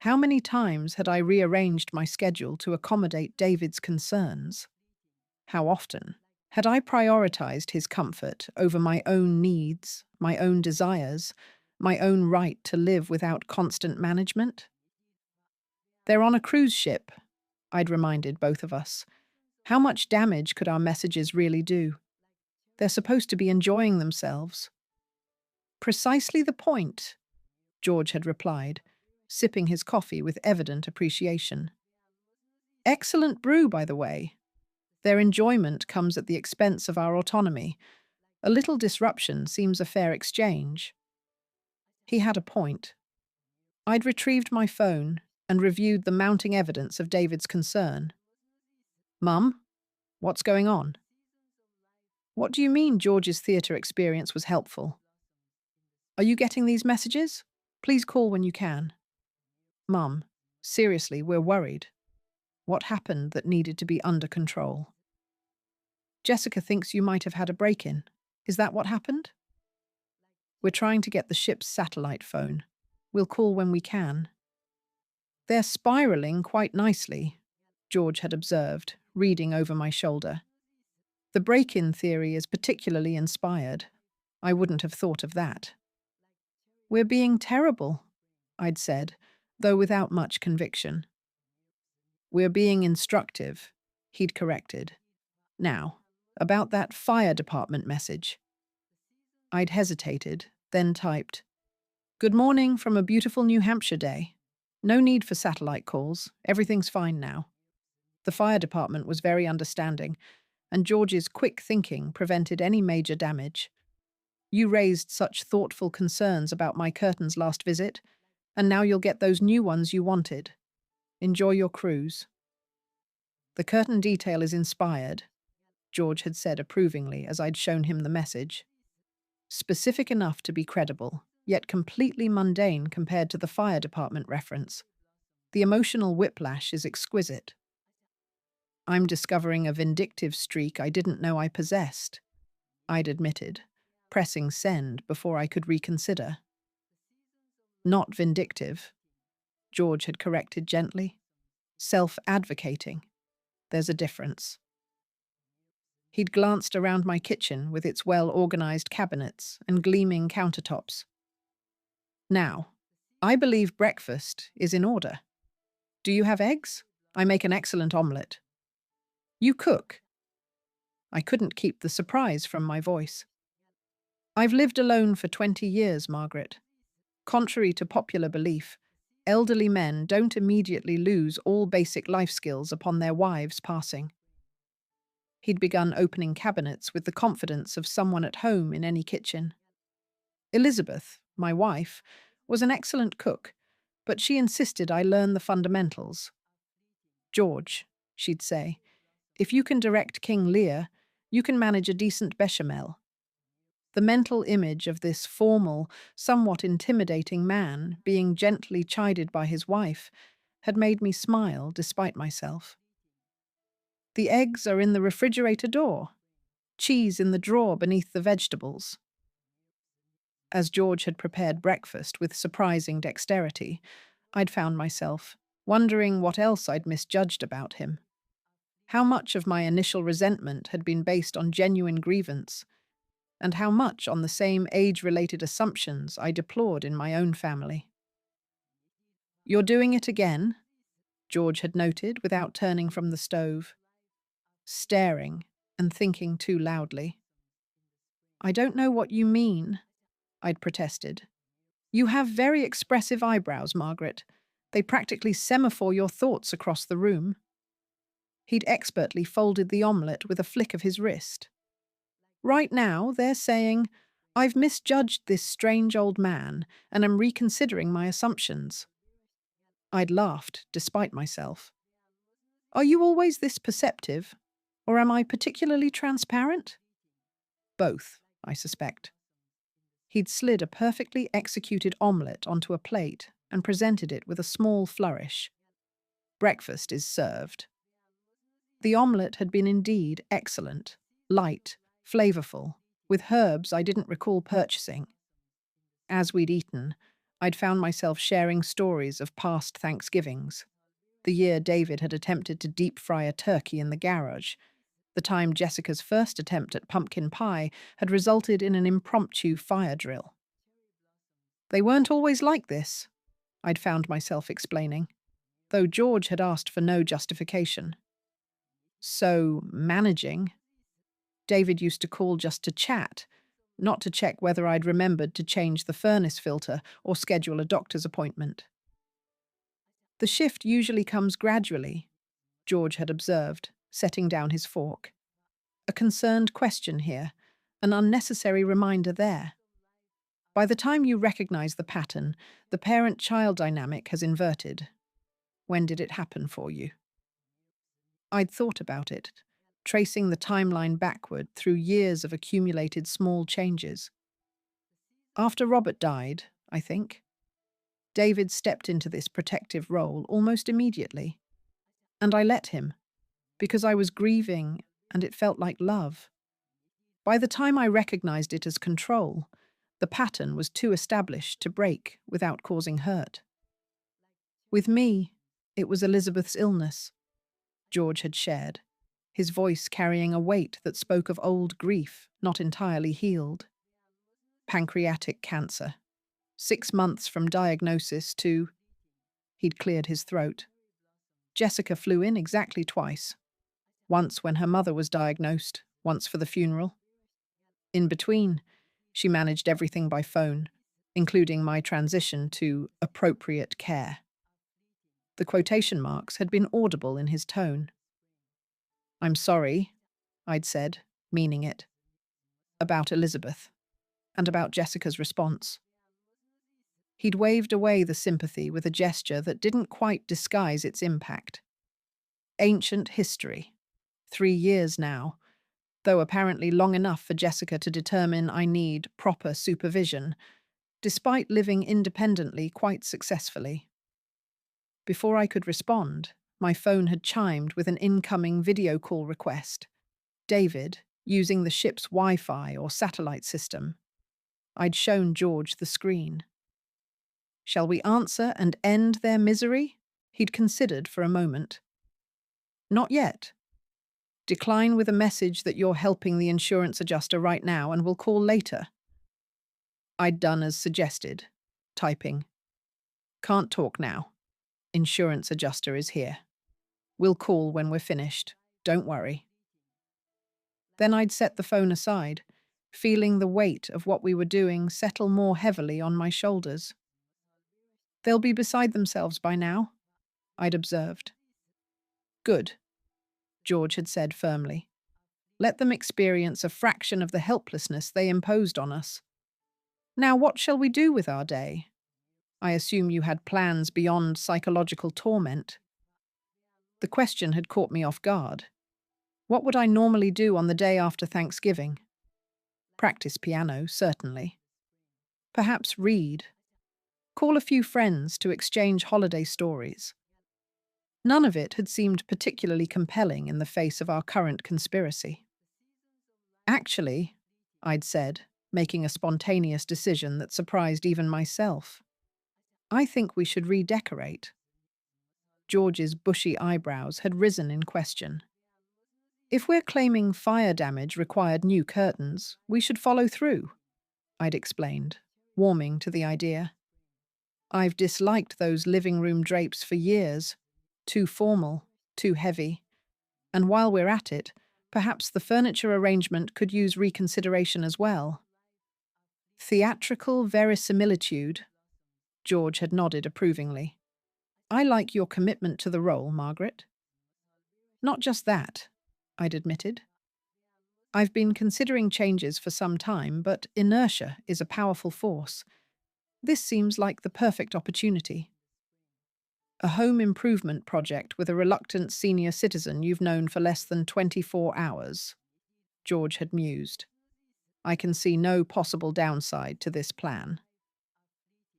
How many times had I rearranged my schedule to accommodate David's concerns? How often had I prioritized his comfort over my own needs, my own desires, my own right to live without constant management? "They're on a cruise ship," I'd reminded both of us. How much damage could our messages really do? They're supposed to be enjoying themselves. "Precisely the point," George had replied, sipping his coffee with evident appreciation. "Excellent brew, by the way. Their enjoyment comes at the expense of our autonomy. A little disruption seems a fair exchange." He had a point. I'd retrieved my phone and reviewed the mounting evidence of David's concern. "Mum, what's going on?" "What do you mean George's theatre experience was helpful? Are you getting these messages? Please call when you can." "Mum, Seriously, we're worried. What happened that needed to be under control? Jessica thinks you might have had a break-in. Is that what happened? We're trying to get the ship's satellite phone. We'll call when we can. They're spiraling quite nicely, George had observed, reading over my shoulder. The break-in theory is particularly inspired. I wouldn't have thought of that. We're being terrible, I'd said, though without much conviction. We're being instructive, he'd corrected. Now, about that fire department message. I'd hesitated, then typed, "Good morning from a beautiful New Hampshire day. No need for satellite calls. Everything's fine now." The fire department was very understanding, and George's quick thinking prevented any major damage. "You raised such thoughtful concerns about my curtains last visit, and now you'll get those new ones you wanted. Enjoy your cruise." "The curtain detail is inspired," George had said approvingly as I'd shown him the message. Specific enough to be credible, yet completely mundane compared to the fire department reference. The emotional whiplash is exquisite. "I'm discovering a vindictive streak I didn't know I possessed," I'd admitted, pressing send before I could reconsider. "Not vindictive," George had corrected gently. "Self-advocating. There's a difference." He'd glanced around my kitchen with its well-organized cabinets and gleaming countertops. "Now, I believe breakfast is in order. Do you have eggs? I make an excellent omelette." "You cook?" I couldn't keep the surprise from my voice. "I've lived alone for 20 years, Margaret. Contrary to popular belief, elderly men don't immediately lose all basic life skills upon their wives' passing." He'd begun opening cabinets with the confidence of someone at home in any kitchen. "Elizabeth, my wife, was an excellent cook, but she insisted I learn the fundamentals. George," she'd say, "if you can direct King Lear, you can manage a decent bechamel." The mental image of this formal, somewhat intimidating man being gently chided by his wife had made me smile despite myself. "The eggs are in the refrigerator door. Cheese in the drawer beneath the vegetables." As George had prepared breakfast with surprising dexterity, I'd found myself wondering what else I'd misjudged about him. How much of my initial resentment had been based on genuine grievance, and how much on the same age-related assumptions I deplored in my own family. "You're doing it again," George had noted without turning from the stove, staring and thinking too loudly. "I don't know what you mean," I'd protested. "You have very expressive eyebrows, Margaret. They practically semaphore your thoughts across the room." He'd expertly folded the omelette with a flick of his wrist. "Right now, they're saying, I've misjudged this strange old man and am reconsidering my assumptions." I'd laughed, despite myself. "Are you always this perceptive? Or am I particularly transparent?" "Both, I suspect." He'd slid a perfectly executed omelette onto a plate and presented it with a small flourish. "Breakfast is served." The omelette had been indeed excellent, light, flavorful, with herbs I didn't recall purchasing. As we'd eaten, I'd found myself sharing stories of past Thanksgivings. The year David had attempted to deep fry a turkey in the garage. The time Jessica's first attempt at pumpkin pie had resulted in an impromptu fire drill. "They weren't always like this," I'd found myself explaining, though George had asked for no justification. "So, managing," David used to call just to chat, not to check whether I'd remembered to change the furnace filter or schedule a doctor's appointment. "The shift usually comes gradually," George had observed, setting down his fork. A concerned question here, an unnecessary reminder there. "By the time you recognize the pattern, the parent-child dynamic has inverted. When did it happen for you?" I'd thought about it, tracing the timeline backward through years of accumulated small changes. "After Robert died, I think." David stepped into this protective role almost immediately, and I let him, because I was grieving and it felt like love. By the time I recognized it as control, the pattern was too established to break without causing hurt. With me, it was Elizabeth's illness, George had shared, his voice carrying a weight that spoke of old grief not entirely healed. Pancreatic cancer. 6 months from diagnosis to... He'd cleared his throat. Jessica flew in exactly twice. Once when her mother was diagnosed, once for the funeral. In between, she managed everything by phone, including my transition to appropriate care. The quotation marks had been audible in his tone. "I'm sorry," I'd said, meaning it, about Elizabeth, and about Jessica's response. He'd waved away the sympathy with a gesture that didn't quite disguise its impact. Ancient history. 3 years now, though apparently long enough for Jessica to determine I need proper supervision, despite living independently quite successfully. Before I could respond, my phone had chimed with an incoming video call request. David, using the ship's Wi-Fi or satellite system. I'd shown George the screen. Shall we answer and end their misery? He'd considered for a moment. Not yet. Decline with a message that you're helping the insurance adjuster right now and will call later. I'd done as suggested, typing. Can't talk now. Insurance adjuster is here. We'll call when we're finished. Don't worry. Then I'd set the phone aside, feeling the weight of what we were doing settle more heavily on my shoulders. They'll be beside themselves by now, I'd observed. Good, George had said firmly. Let them experience a fraction of the helplessness they imposed on us. Now what shall we do with our day? I assume you had plans beyond psychological torment. The question had caught me off guard. What would I normally do on the day after Thanksgiving? Practice piano, certainly. Perhaps read. Call a few friends to exchange holiday stories. None of it had seemed particularly compelling in the face of our current conspiracy. Actually, I'd said, making a spontaneous decision that surprised even myself, I think we should redecorate. George's bushy eyebrows had risen in question. If we're claiming fire damage required new curtains, we should follow through, I'd explained, warming to the idea. I've disliked those living room drapes for years. Too formal, too heavy. And while we're at it, perhaps the furniture arrangement could use reconsideration as well. Theatrical verisimilitude, George had nodded approvingly. I like your commitment to the role, Margaret. Not just that, I'd admitted. I've been considering changes for some time, but inertia is a powerful force. This seems like the perfect opportunity. A home improvement project with a reluctant senior citizen you've known for less than 24 hours, George had mused. I can see no possible downside to this plan.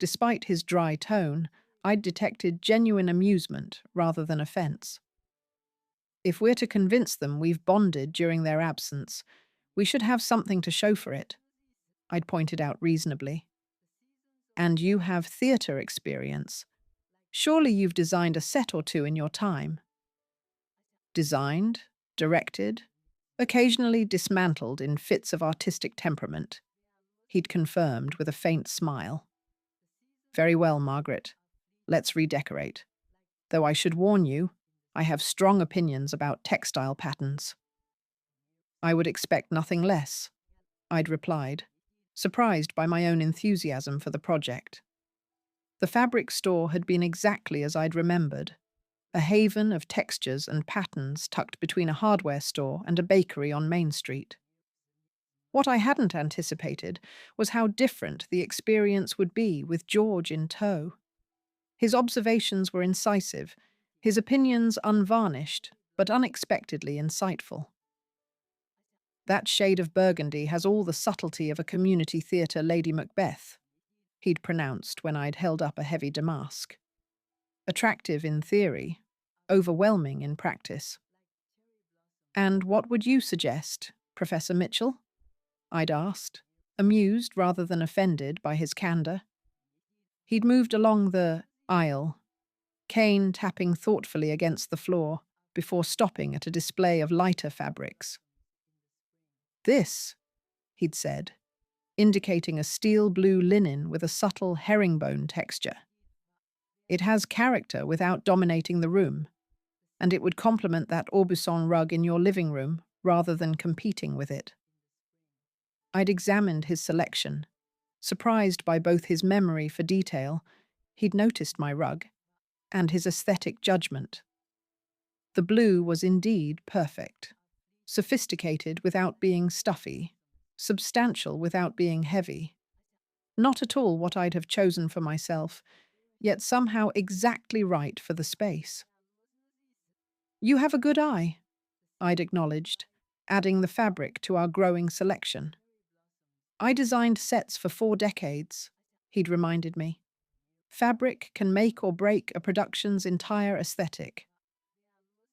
Despite his dry tone, I'd detected genuine amusement rather than offense. If we're to convince them we've bonded during their absence, we should have something to show for it, I'd pointed out reasonably. And you have theatre experience. Surely you've designed a set or two in your time. Designed, directed, occasionally dismantled in fits of artistic temperament, he'd confirmed with a faint smile. Very well, Margaret. Let's redecorate. Though I should warn you, I have strong opinions about textile patterns. I would expect nothing less, I'd replied, surprised by my own enthusiasm for the project. The fabric store had been exactly as I'd remembered, a haven of textures and patterns tucked between a hardware store and a bakery on Main Street. What I hadn't anticipated was how different the experience would be with George in tow. His observations were incisive, his opinions unvarnished, but unexpectedly insightful. That shade of burgundy has all the subtlety of a community theatre Lady Macbeth, he'd pronounced when I'd held up a heavy damask. Attractive in theory, overwhelming in practice. And what would you suggest, Professor Mitchell? I'd asked, amused rather than offended by his candor. He'd moved along the aisle, cane tapping thoughtfully against the floor before stopping at a display of lighter fabrics. This, he'd said, indicating a steel blue linen with a subtle herringbone texture. It has character without dominating the room, and it would complement that Aubusson rug in your living room rather than competing with it. I'd examined his selection, surprised by both his memory for detail, he'd noticed my rug, and his aesthetic judgment. The blue was indeed perfect, sophisticated without being stuffy, substantial without being heavy. Not at all what I'd have chosen for myself, yet somehow exactly right for the space. You have a good eye, I'd acknowledged, adding the fabric to our growing selection. I designed sets for 4 decades, he'd reminded me. Fabric can make or break a production's entire aesthetic.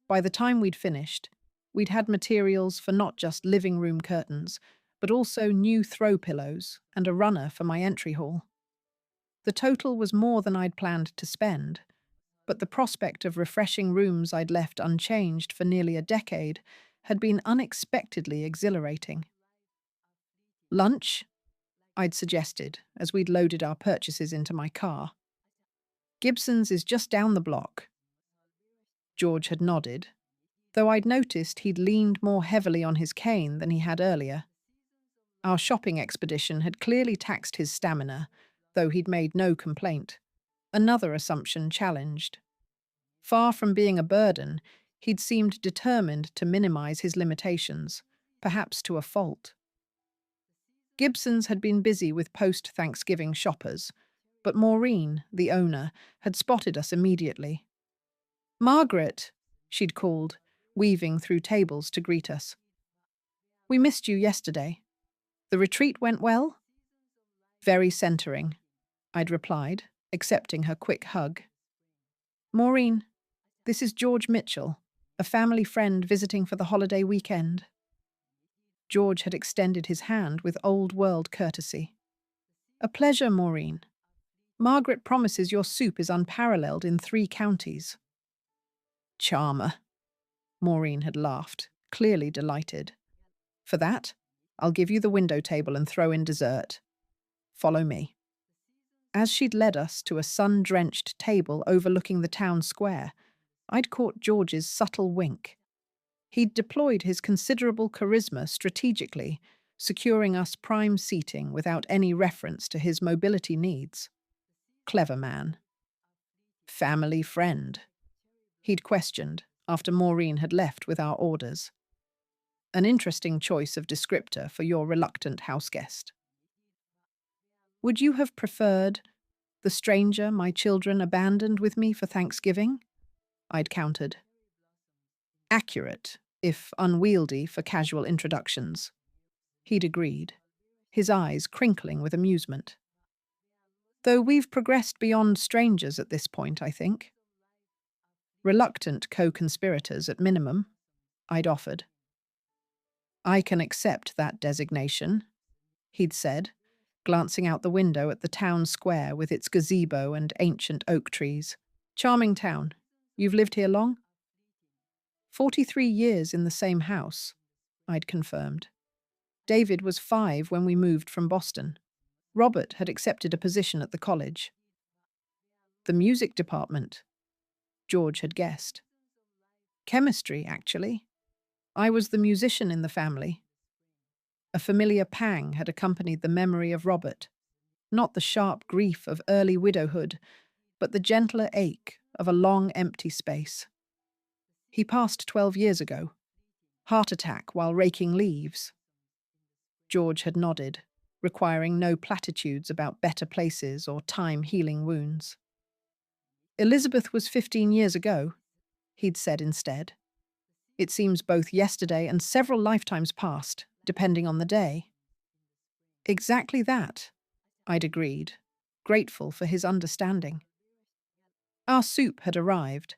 By the time we'd finished, we'd had materials for not just living room curtains, but also new throw pillows and a runner for my entry hall. The total was more than I'd planned to spend, but the prospect of refreshing rooms I'd left unchanged for nearly a decade had been unexpectedly exhilarating. Lunch? I'd suggested as we'd loaded our purchases into my car. Gibson's is just down the block. George had nodded, though I'd noticed he'd leaned more heavily on his cane than he had earlier. Our shopping expedition had clearly taxed his stamina, though he'd made no complaint. Another assumption challenged. Far from being a burden, he'd seemed determined to minimize his limitations, perhaps to a fault. Gibson's had been busy with post-Thanksgiving shoppers, but Maureen, the owner, had spotted us immediately. "Margaret," she'd called, weaving through tables to greet us. "We missed you yesterday. The retreat went well?" "Very centering," I'd replied, accepting her quick hug. "Maureen, this is George Mitchell, a family friend visiting for the holiday weekend." George had extended his hand with old-world courtesy. "A pleasure, Maureen. Margaret promises your soup is unparalleled in 3 counties." "Charmer," Maureen had laughed, clearly delighted. "For that, I'll give you the window table and throw in dessert. Follow me." As she'd led us to a sun-drenched table overlooking the town square, I'd caught George's subtle wink. He'd deployed his considerable charisma strategically, securing us prime seating without any reference to his mobility needs. Clever man. "Family friend?" he'd questioned after Maureen had left with our orders. An interesting choice of descriptor for your reluctant houseguest. "Would you have preferred the stranger my children abandoned with me for Thanksgiving?" I'd countered. "Accurate, if unwieldy for casual introductions." He'd agreed, his eyes crinkling with amusement. "Though we've progressed beyond strangers at this point, I think." "Reluctant co-conspirators at minimum," I'd offered. "I can accept that designation," he'd said, glancing out the window at the town square with its gazebo and ancient oak trees. "Charming town. You've lived here long?" 43 years in the same house," I'd confirmed. "David was 5 when we moved from Boston. Robert had accepted a position at the college." "The music department," George had guessed. "Chemistry, actually. I was the musician in the family." A familiar pang had accompanied the memory of Robert, not the sharp grief of early widowhood, but the gentler ache of a long empty space. "He passed 12 years ago. Heart attack while raking leaves." George had nodded, requiring no platitudes about better places or time healing wounds. "Elizabeth was 15 years ago," he'd said instead. "It seems both yesterday and several lifetimes past, depending on the day." "Exactly that," I'd agreed, grateful for his understanding. Our soup had arrived,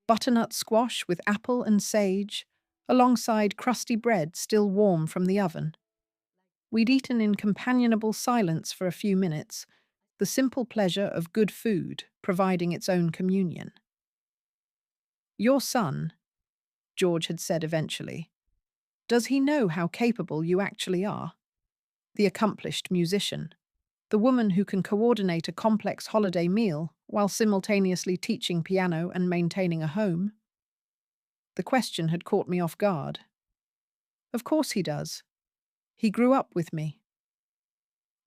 butternut squash with apple and sage, alongside crusty bread still warm from the oven. We'd eaten in companionable silence for a few minutes, the simple pleasure of good food providing its own communion. "Your son," George had said eventually, "does he know how capable you actually are?" The accomplished musician, the woman who can coordinate a complex holiday meal while simultaneously teaching piano and maintaining a home. The question had caught me off guard. "Of course he does. He grew up with me."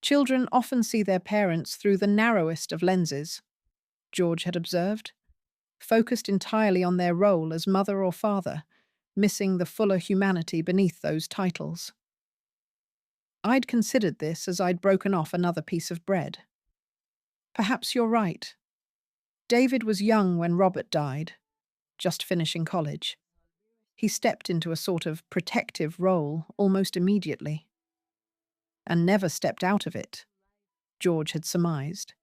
Children often see their parents through the narrowest of lenses, George had observed, focused entirely on their role as mother or father, missing the fuller humanity beneath those titles. I'd considered this as I'd broken off another piece of bread. "Perhaps you're right. David was young when Robert died, just finishing college. He stepped into a sort of protective role almost immediately. And never stepped out of it," George had surmised.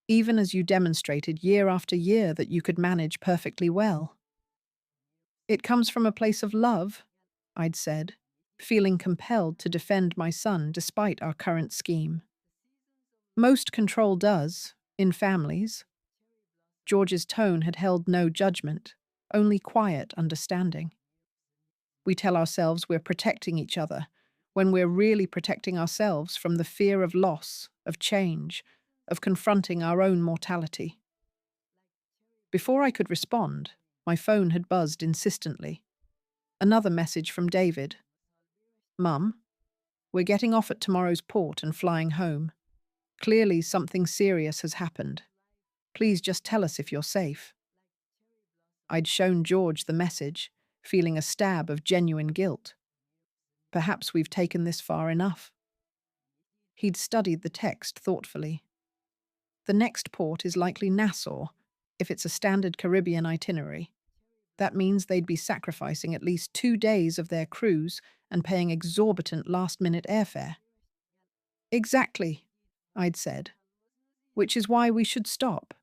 "Even as you demonstrated year after year that you could manage perfectly well." "It comes from a place of love," I'd said, feeling compelled to defend my son despite our current scheme. "Most control does, in families." George's tone had held no judgment, only quiet understanding. We tell ourselves we're protecting each other, when we're really protecting ourselves from the fear of loss, of change, of confronting our own mortality. Before I could respond, my phone had buzzed insistently. Another message from David. "Mum, we're getting off at tomorrow's port and flying home. Clearly something serious has happened. Please just tell us if you're safe." I'd shown George the message, feeling a stab of genuine guilt. Perhaps we've taken this far enough. He'd studied the text thoughtfully. "The next port is likely Nassau, if it's a standard Caribbean itinerary. That means they'd be sacrificing at least 2 days of their cruise and paying exorbitant last-minute airfare." "Exactly," I'd said, "which is why we should stop.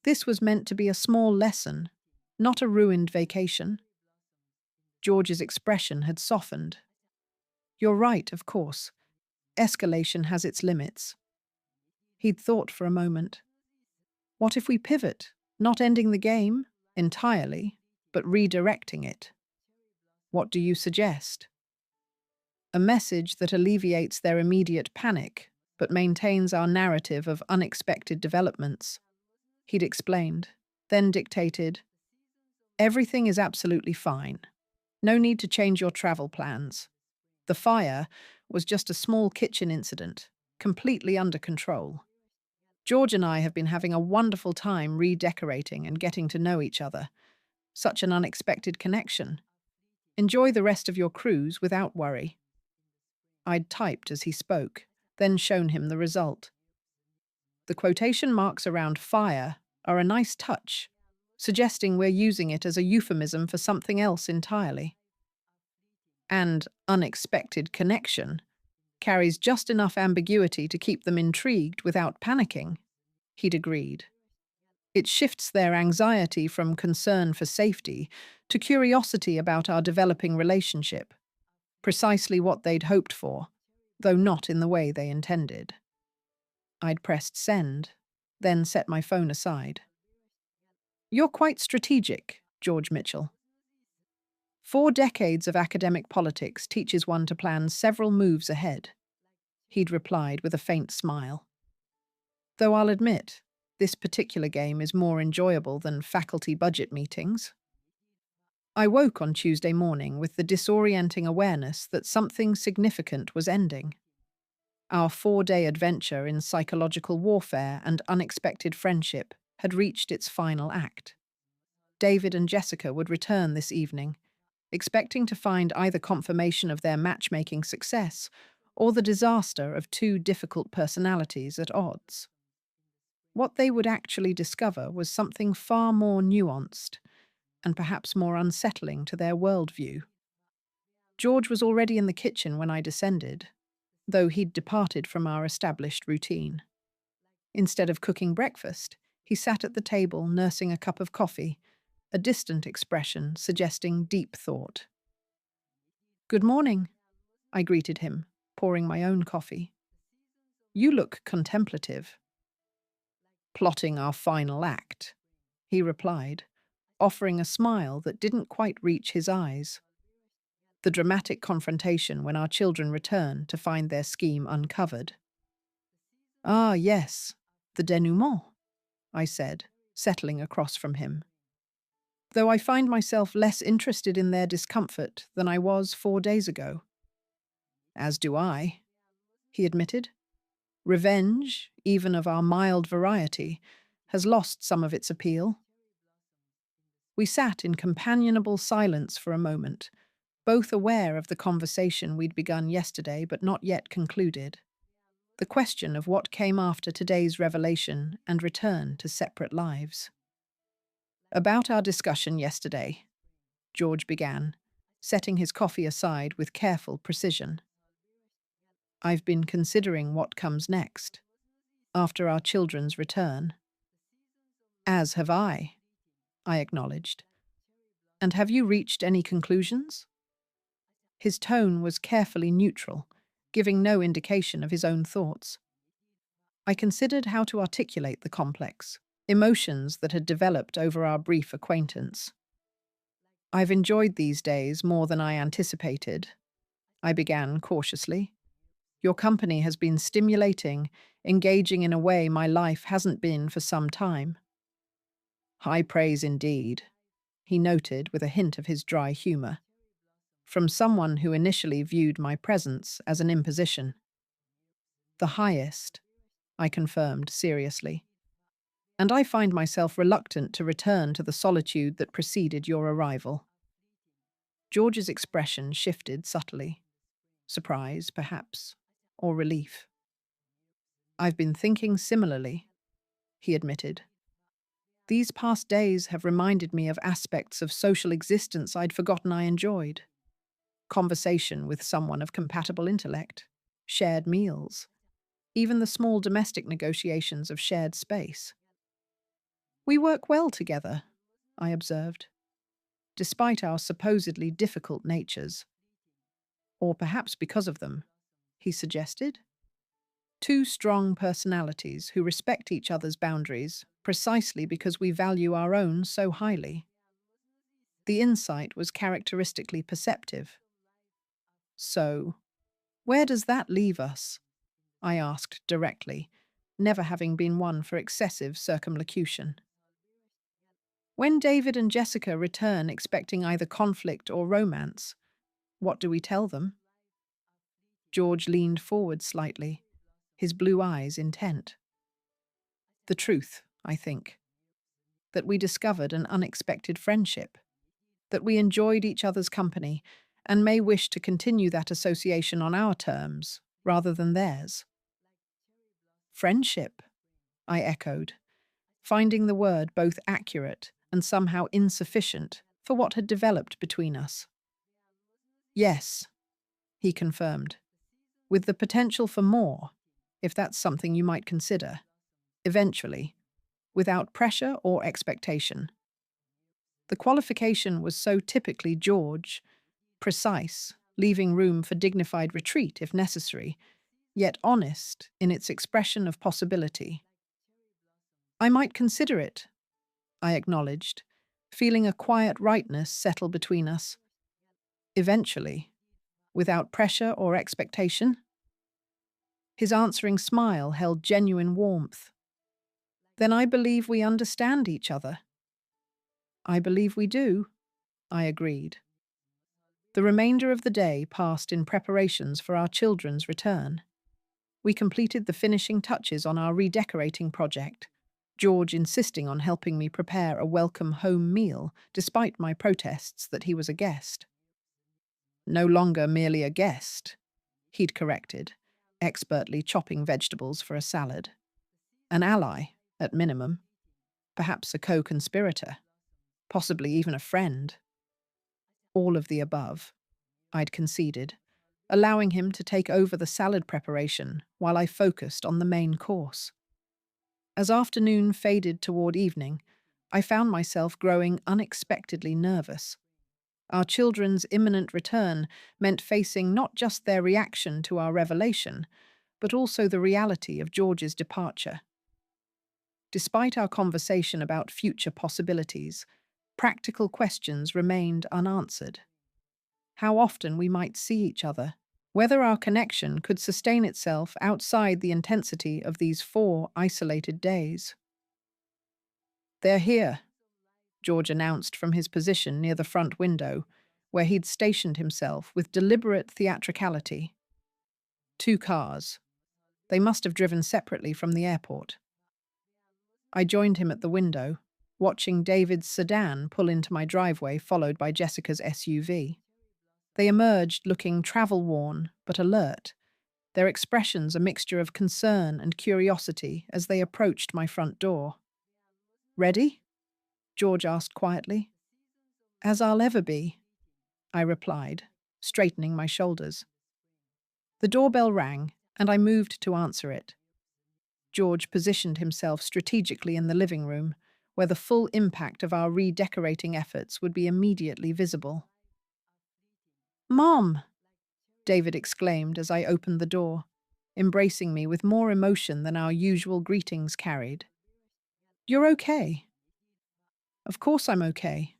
This was meant to be a small lesson, not a ruined vacation." George's expression had softened. "You're right, of course. Escalation has its limits." He'd thought for a moment. "What if we pivot, not ending the game entirely, but redirecting it?" "What do you suggest?" "A message that alleviates their immediate panic, but maintains our narrative of unexpected developments," he'd explained, then dictated, "Everything is absolutely fine. No need to change your travel plans. The fire was just a small kitchen incident, completely under control. George and I have been having a wonderful time redecorating and getting to know each other. Such an unexpected connection. Enjoy the rest of your cruise without worry." I'd typed as he spoke, then shown him the result. The quotation marks around fire are a nice touch, suggesting we're using it as a euphemism for something else entirely. And "unexpected connection" carries just enough ambiguity to keep them intrigued without panicking, he'd agreed. It shifts their anxiety from concern for safety to curiosity about our developing relationship, precisely what they'd hoped for, though not in the way they intended. I'd pressed send, then set my phone aside. "You're quite strategic, George Mitchell. 4 decades of academic politics teaches one to plan several moves ahead," he'd replied with a faint smile. "Though I'll admit, this particular game is more enjoyable than faculty budget meetings." I woke on Tuesday morning with the disorienting awareness that something significant was ending. Our 4-day adventure in psychological warfare and unexpected friendship had reached its final act. David and Jessica would return this evening, expecting to find either confirmation of their matchmaking success or the disaster of two difficult personalities at odds. What they would actually discover was something far more nuanced and perhaps more unsettling to their worldview. George was already in the kitchen when I descended, though he'd departed from our established routine. Instead of cooking breakfast, he sat at the table nursing a cup of coffee, a distant expression suggesting deep thought. "Good morning," I greeted him, pouring my own coffee. "You look contemplative." "Plotting our final act," he replied, offering a smile that didn't quite reach his eyes. The dramatic confrontation when our children return to find their scheme uncovered. "Ah, yes, the denouement," I said, settling across from him. Though I find myself less interested in their discomfort than I was 4 days ago. "As do I," he admitted. "Revenge, even of our mild variety, has lost some of its appeal." We sat in companionable silence for a moment, both aware of the conversation we'd begun yesterday but not yet concluded. The question of what came after today's revelation and return to separate lives. "About our discussion yesterday," George began, setting his coffee aside with careful precision. "I've been considering what comes next, after our children's return." "As have I acknowledged. "And have you reached any conclusions?" His tone was carefully neutral, giving no indication of his own thoughts. I considered how to articulate the complex emotions that had developed over our brief acquaintance. "I've enjoyed these days more than I anticipated," I began cautiously. "Your company has been stimulating, engaging in a way my life hasn't been for some time." "High praise indeed," he noted with a hint of his dry humor. "From someone who initially viewed my presence as an imposition." "The highest," I confirmed seriously. "And I find myself reluctant to return to the solitude that preceded your arrival." George's expression shifted subtly. Surprise, perhaps, or relief. "I've been thinking similarly," he admitted. "These past days have reminded me of aspects of social existence I'd forgotten I enjoyed. Conversation with someone of compatible intellect, shared meals, even the small domestic negotiations of shared space. We work well together," I observed, "despite our supposedly difficult natures." "Or perhaps because of them," he suggested. "Two strong personalities who respect each other's boundaries precisely because we value our own so highly." The insight was characteristically perceptive. "So, where does that leave us?" I asked directly, never having been one for excessive circumlocution. "When David and Jessica return expecting either conflict or romance, what do we tell them?" George leaned forward slightly, his blue eyes intent. "The truth, I think. That we discovered an unexpected friendship. That we enjoyed each other's company and may wish to continue that association on our terms rather than theirs." "Friendship," I echoed, finding the word both accurate and somehow insufficient for what had developed between us. "Yes," he confirmed, "with the potential for more, if that's something you might consider, eventually, without pressure or expectation." The qualification was so typically George, precise, leaving room for dignified retreat if necessary, yet honest in its expression of possibility. "I might consider it," I acknowledged, feeling a quiet rightness settle between us. "Eventually, without pressure or expectation?" His answering smile held genuine warmth. "Then I believe we understand each other." "I believe we do," I agreed. The remainder of the day passed in preparations for our children's return. We completed the finishing touches on our redecorating project, George insisting on helping me prepare a welcome home meal despite my protests that he was a guest. "No longer merely a guest," he'd corrected, expertly chopping vegetables for a salad. "An ally, at minimum. Perhaps a co-conspirator. Possibly even a friend." "All of the above," I'd conceded, allowing him to take over the salad preparation while I focused on the main course. As afternoon faded toward evening, I found myself growing unexpectedly nervous. Our children's imminent return meant facing not just their reaction to our revelation, but also the reality of George's departure. Despite our conversation about future possibilities, practical questions remained unanswered. How often we might see each other, whether our connection could sustain itself outside the intensity of these 4 isolated days. "They're here," George announced from his position near the front window, where he'd stationed himself with deliberate theatricality. 2 cars. They must have driven separately from the airport. I joined him at the window, watching David's sedan pull into my driveway, followed by Jessica's SUV. They emerged looking travel-worn but alert, their expressions a mixture of concern and curiosity as they approached my front door. "Ready?" George asked quietly. "As I'll ever be," I replied, straightening my shoulders. The doorbell rang, and I moved to answer it. George positioned himself strategically in the living room, where the full impact of our redecorating efforts would be immediately visible. "Mom!" David exclaimed as I opened the door, embracing me with more emotion than our usual greetings carried. "You're okay." "Of course I'm okay,"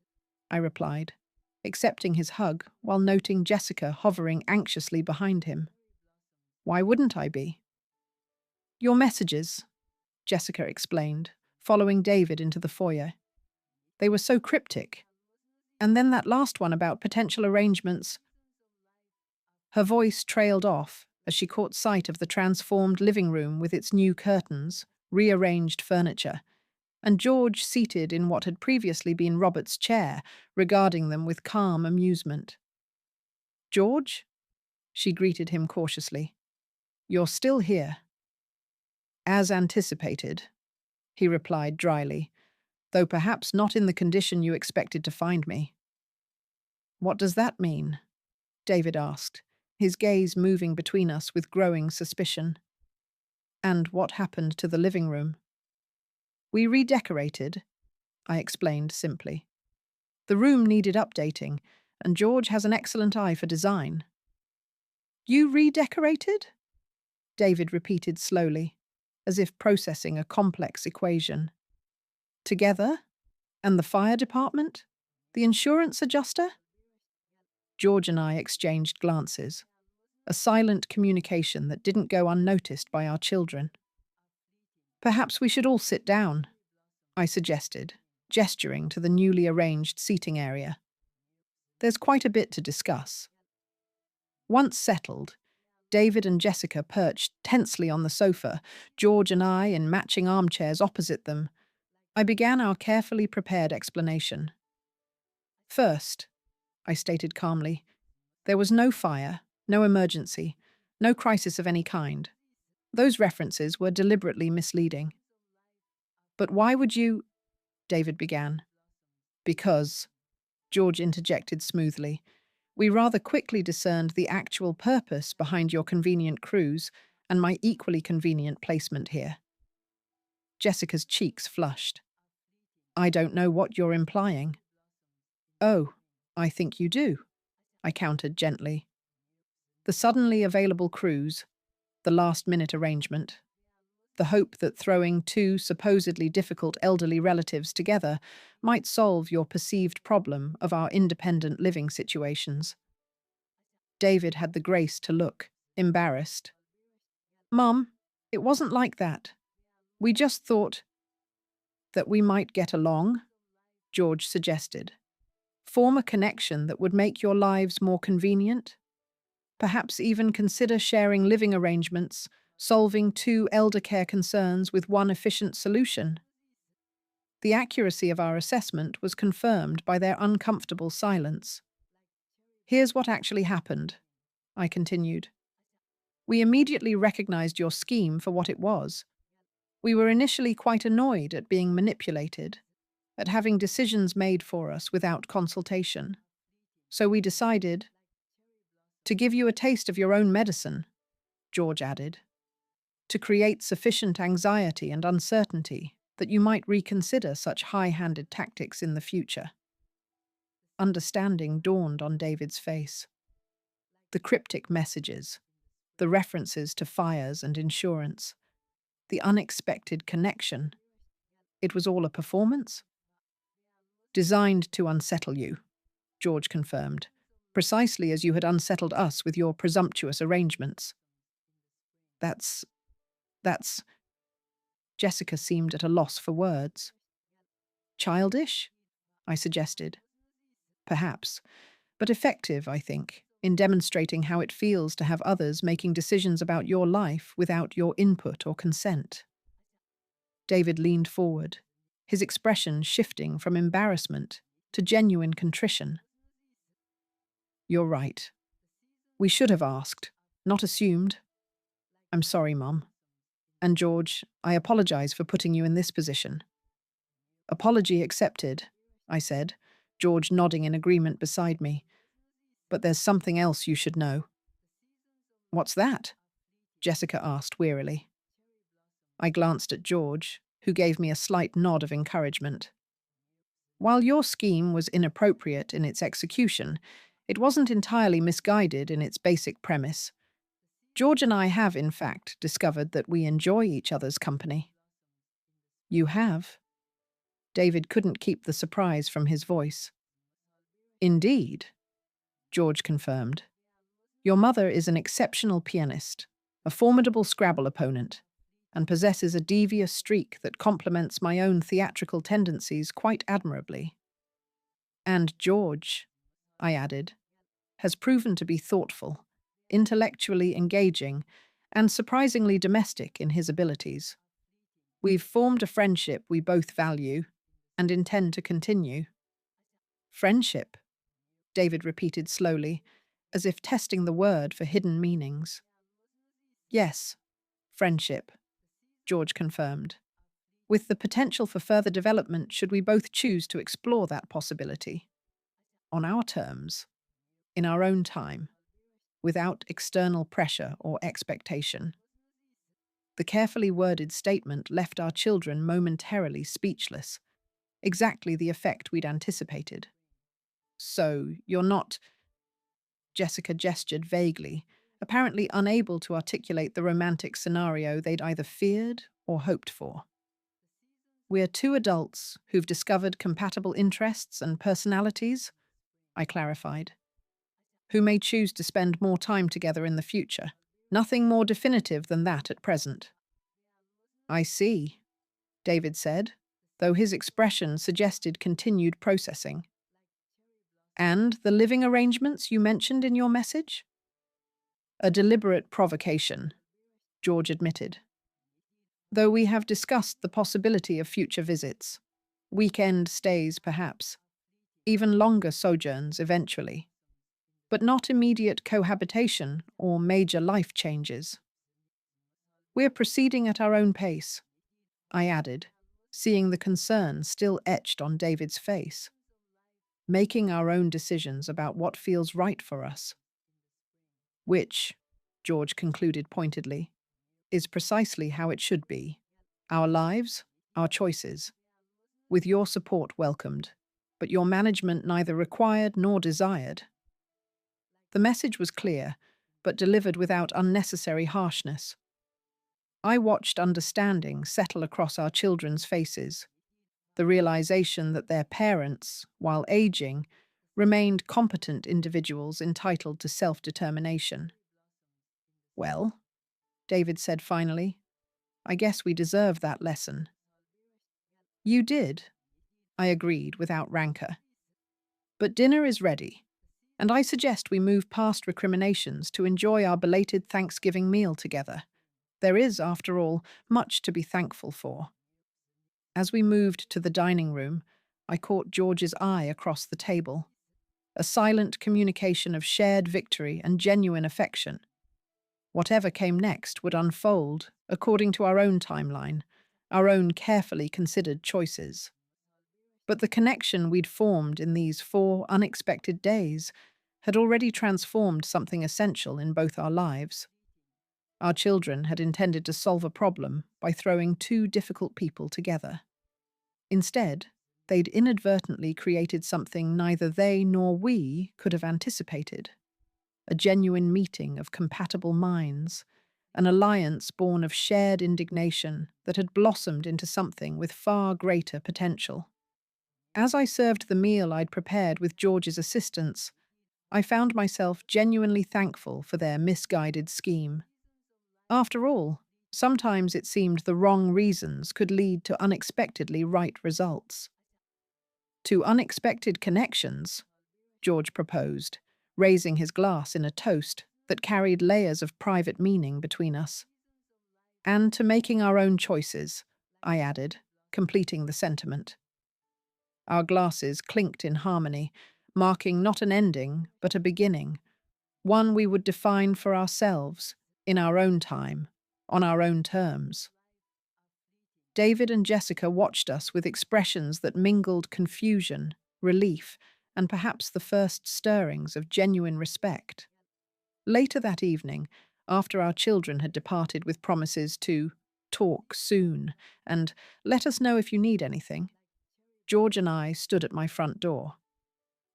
I replied, accepting his hug while noting Jessica hovering anxiously behind him. "Why wouldn't I be?" "Your messages," Jessica explained, following David into the foyer. "They were so cryptic. And then that last one about potential arrangements." Her voice trailed off as she caught sight of the transformed living room with its new curtains, rearranged furniture, and George seated in what had previously been Robert's chair, regarding them with calm amusement. "George?" She greeted him cautiously. "You're still here." "As anticipated," he replied dryly, "though perhaps not in the condition you expected to find me." "What does that mean?" David asked, his gaze moving between us with growing suspicion. "And what happened to the living room?" "We redecorated," I explained simply. "The room needed updating, and George has an excellent eye for design." "You redecorated?" David repeated slowly, as if processing a complex equation. "Together? And the fire department? The insurance adjuster?" George and I exchanged glances, a silent communication that didn't go unnoticed by our children. "Perhaps we should all sit down," I suggested, gesturing to the newly arranged seating area. "There's quite a bit to discuss." Once settled, David and Jessica perched tensely on the sofa, George and I in matching armchairs opposite them. I began our carefully prepared explanation. "First," I stated calmly, "there was no fire, no emergency, no crisis of any kind. Those references were deliberately misleading." "But why would you—" David began. "Because," George interjected smoothly, "we rather quickly discerned the actual purpose behind your convenient cruise and my equally convenient placement here." Jessica's cheeks flushed. "I don't know what you're implying." "Oh, I think you do," I countered gently. "The suddenly available cruise, the last-minute arrangement, the hope that throwing 2 supposedly difficult elderly relatives together might solve your perceived problem of our independent living situations." David had the grace to look embarrassed. "Mum, it wasn't like that. We just thought that we might get along," George suggested. "Form a connection that would make your lives more convenient. Perhaps even consider sharing living arrangements, solving 2 elder care concerns with one efficient solution." The accuracy of our assessment was confirmed by their uncomfortable silence. "Here's what actually happened," I continued. "We immediately recognized your scheme for what it was. We were initially quite annoyed at being manipulated, at having decisions made for us without consultation. So we decided to give you a taste of your own medicine," George added. to create sufficient anxiety and uncertainty that you might reconsider such high-handed tactics in the future. Understanding dawned on David's face. The cryptic messages, the references to fires and insurance, the unexpected connection. It was all a performance? Designed to unsettle you, George confirmed, precisely as you had unsettled us with your presumptuous arrangements. That's... that's... Jessica seemed at a loss for words. Childish? I suggested. Perhaps, but effective, I think, in demonstrating how it feels to have others making decisions about your life without your input or consent. David leaned forward, his expression shifting from embarrassment to genuine contrition. You're right. We should have asked, not assumed. I'm sorry, Mum. And George, I apologize for putting you in this position. Apology accepted, I said, George nodding in agreement beside me. But there's something else you should know. What's that? Jessica asked wearily. I glanced at George, who gave me a slight nod of encouragement. While your scheme was inappropriate in its execution, it wasn't entirely misguided in its basic premise. George and I have, in fact, discovered that we enjoy each other's company. You have? David couldn't keep the surprise from his voice. Indeed, George confirmed. Your mother is an exceptional pianist, a formidable Scrabble opponent, and possesses a devious streak that complements my own theatrical tendencies quite admirably. And George, I added, has proven to be thoughtful, intellectually engaging, and surprisingly domestic in his abilities. We've formed a friendship we both value and intend to continue. Friendship, David repeated slowly, as if testing the word for hidden meanings. Yes, friendship, George confirmed, with the potential for further development should we both choose to explore that possibility. On our terms, in our own time, without external pressure or expectation. The carefully worded statement left our children momentarily speechless, exactly the effect we'd anticipated. So, you're not... Jessica gestured vaguely, apparently unable to articulate the romantic scenario they'd either feared or hoped for. We're two adults who've discovered compatible interests and personalities, I clarified, who may choose to spend more time together in the future. Nothing more definitive than that at present. I see, David said, though his expression suggested continued processing. And the living arrangements you mentioned in your message? A deliberate provocation, George admitted. Though we have discussed the possibility of future visits, weekend stays perhaps, even longer sojourns eventually, but not immediate cohabitation or major life changes. We're proceeding at our own pace, I added, seeing the concern still etched on David's face. Making our own decisions about what feels right for us. Which, George concluded pointedly, is precisely how it should be. Our lives, our choices. With your support welcomed, but your management neither required nor desired. The message was clear, but delivered without unnecessary harshness. I watched understanding settle across our children's faces, the realization that their parents, while aging, remained competent individuals entitled to self-determination. Well, David said finally, I guess we deserve that lesson. You did, I agreed without rancor. But dinner is ready, and I suggest we move past recriminations to enjoy our belated Thanksgiving meal together. There is, after all, much to be thankful for. As we moved to the dining room, I caught George's eye across the table. A silent communication of shared victory and genuine affection. Whatever came next would unfold according to our own timeline, our own carefully considered choices. But the connection we'd formed in these 4 unexpected days had already transformed something essential in both our lives. Our children had intended to solve a problem by throwing two difficult people together. Instead, they'd inadvertently created something neither they nor we could have anticipated: a genuine meeting of compatible minds, an alliance born of shared indignation that had blossomed into something with far greater potential. As I served the meal I'd prepared with George's assistance, I found myself genuinely thankful for their misguided scheme. After all, sometimes it seemed the wrong reasons could lead to unexpectedly right results. To unexpected connections, George proposed, raising his glass in a toast that carried layers of private meaning between us. And to making our own choices, I added, completing the sentiment. Our glasses clinked in harmony, marking not an ending, but a beginning, one we would define for ourselves, in our own time, on our own terms. David and Jessica watched us with expressions that mingled confusion, relief, and perhaps the first stirrings of genuine respect. Later that evening, after our children had departed with promises to talk soon and let us know if you need anything, George and I stood at my front door.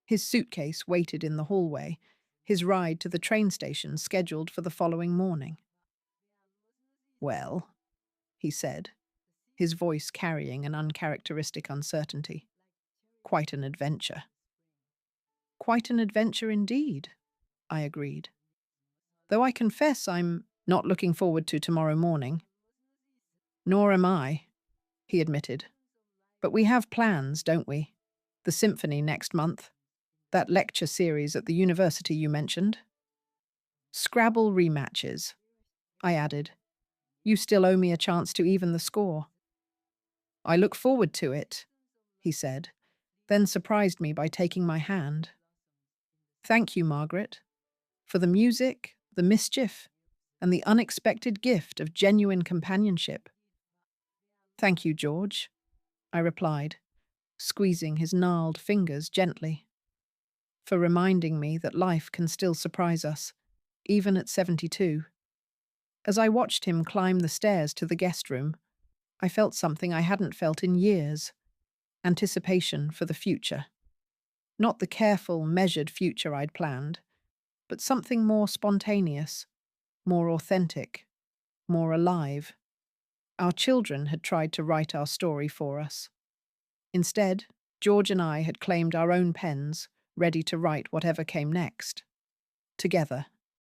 His suitcase waited in the hallway, his ride to the train station scheduled for the following morning. "Well," he said, his voice carrying an uncharacteristic uncertainty. "Quite an adventure." "Quite an adventure indeed," I agreed. "Though I confess I'm not looking forward to tomorrow morning." "Nor am I," he admitted. "But we have plans, don't we? The symphony next month, that lecture series at the university you mentioned." "Scrabble rematches," I added. "You still owe me a chance to even the score." "I look forward to it," he said, then surprised me by taking my hand. "Thank you, Margaret, for the music, the mischief, and the unexpected gift of genuine companionship." "Thank you, George," I replied, squeezing his gnarled fingers gently, "for reminding me that life can still surprise us, even at 72. As I watched him climb the stairs to the guest room, I felt something I hadn't felt in years: anticipation for the future. Not the careful, measured future I'd planned, but something more spontaneous, more authentic, more alive. Our children had tried to write our story for us. Instead, George and I had claimed our own pens, ready to write whatever came next. Together.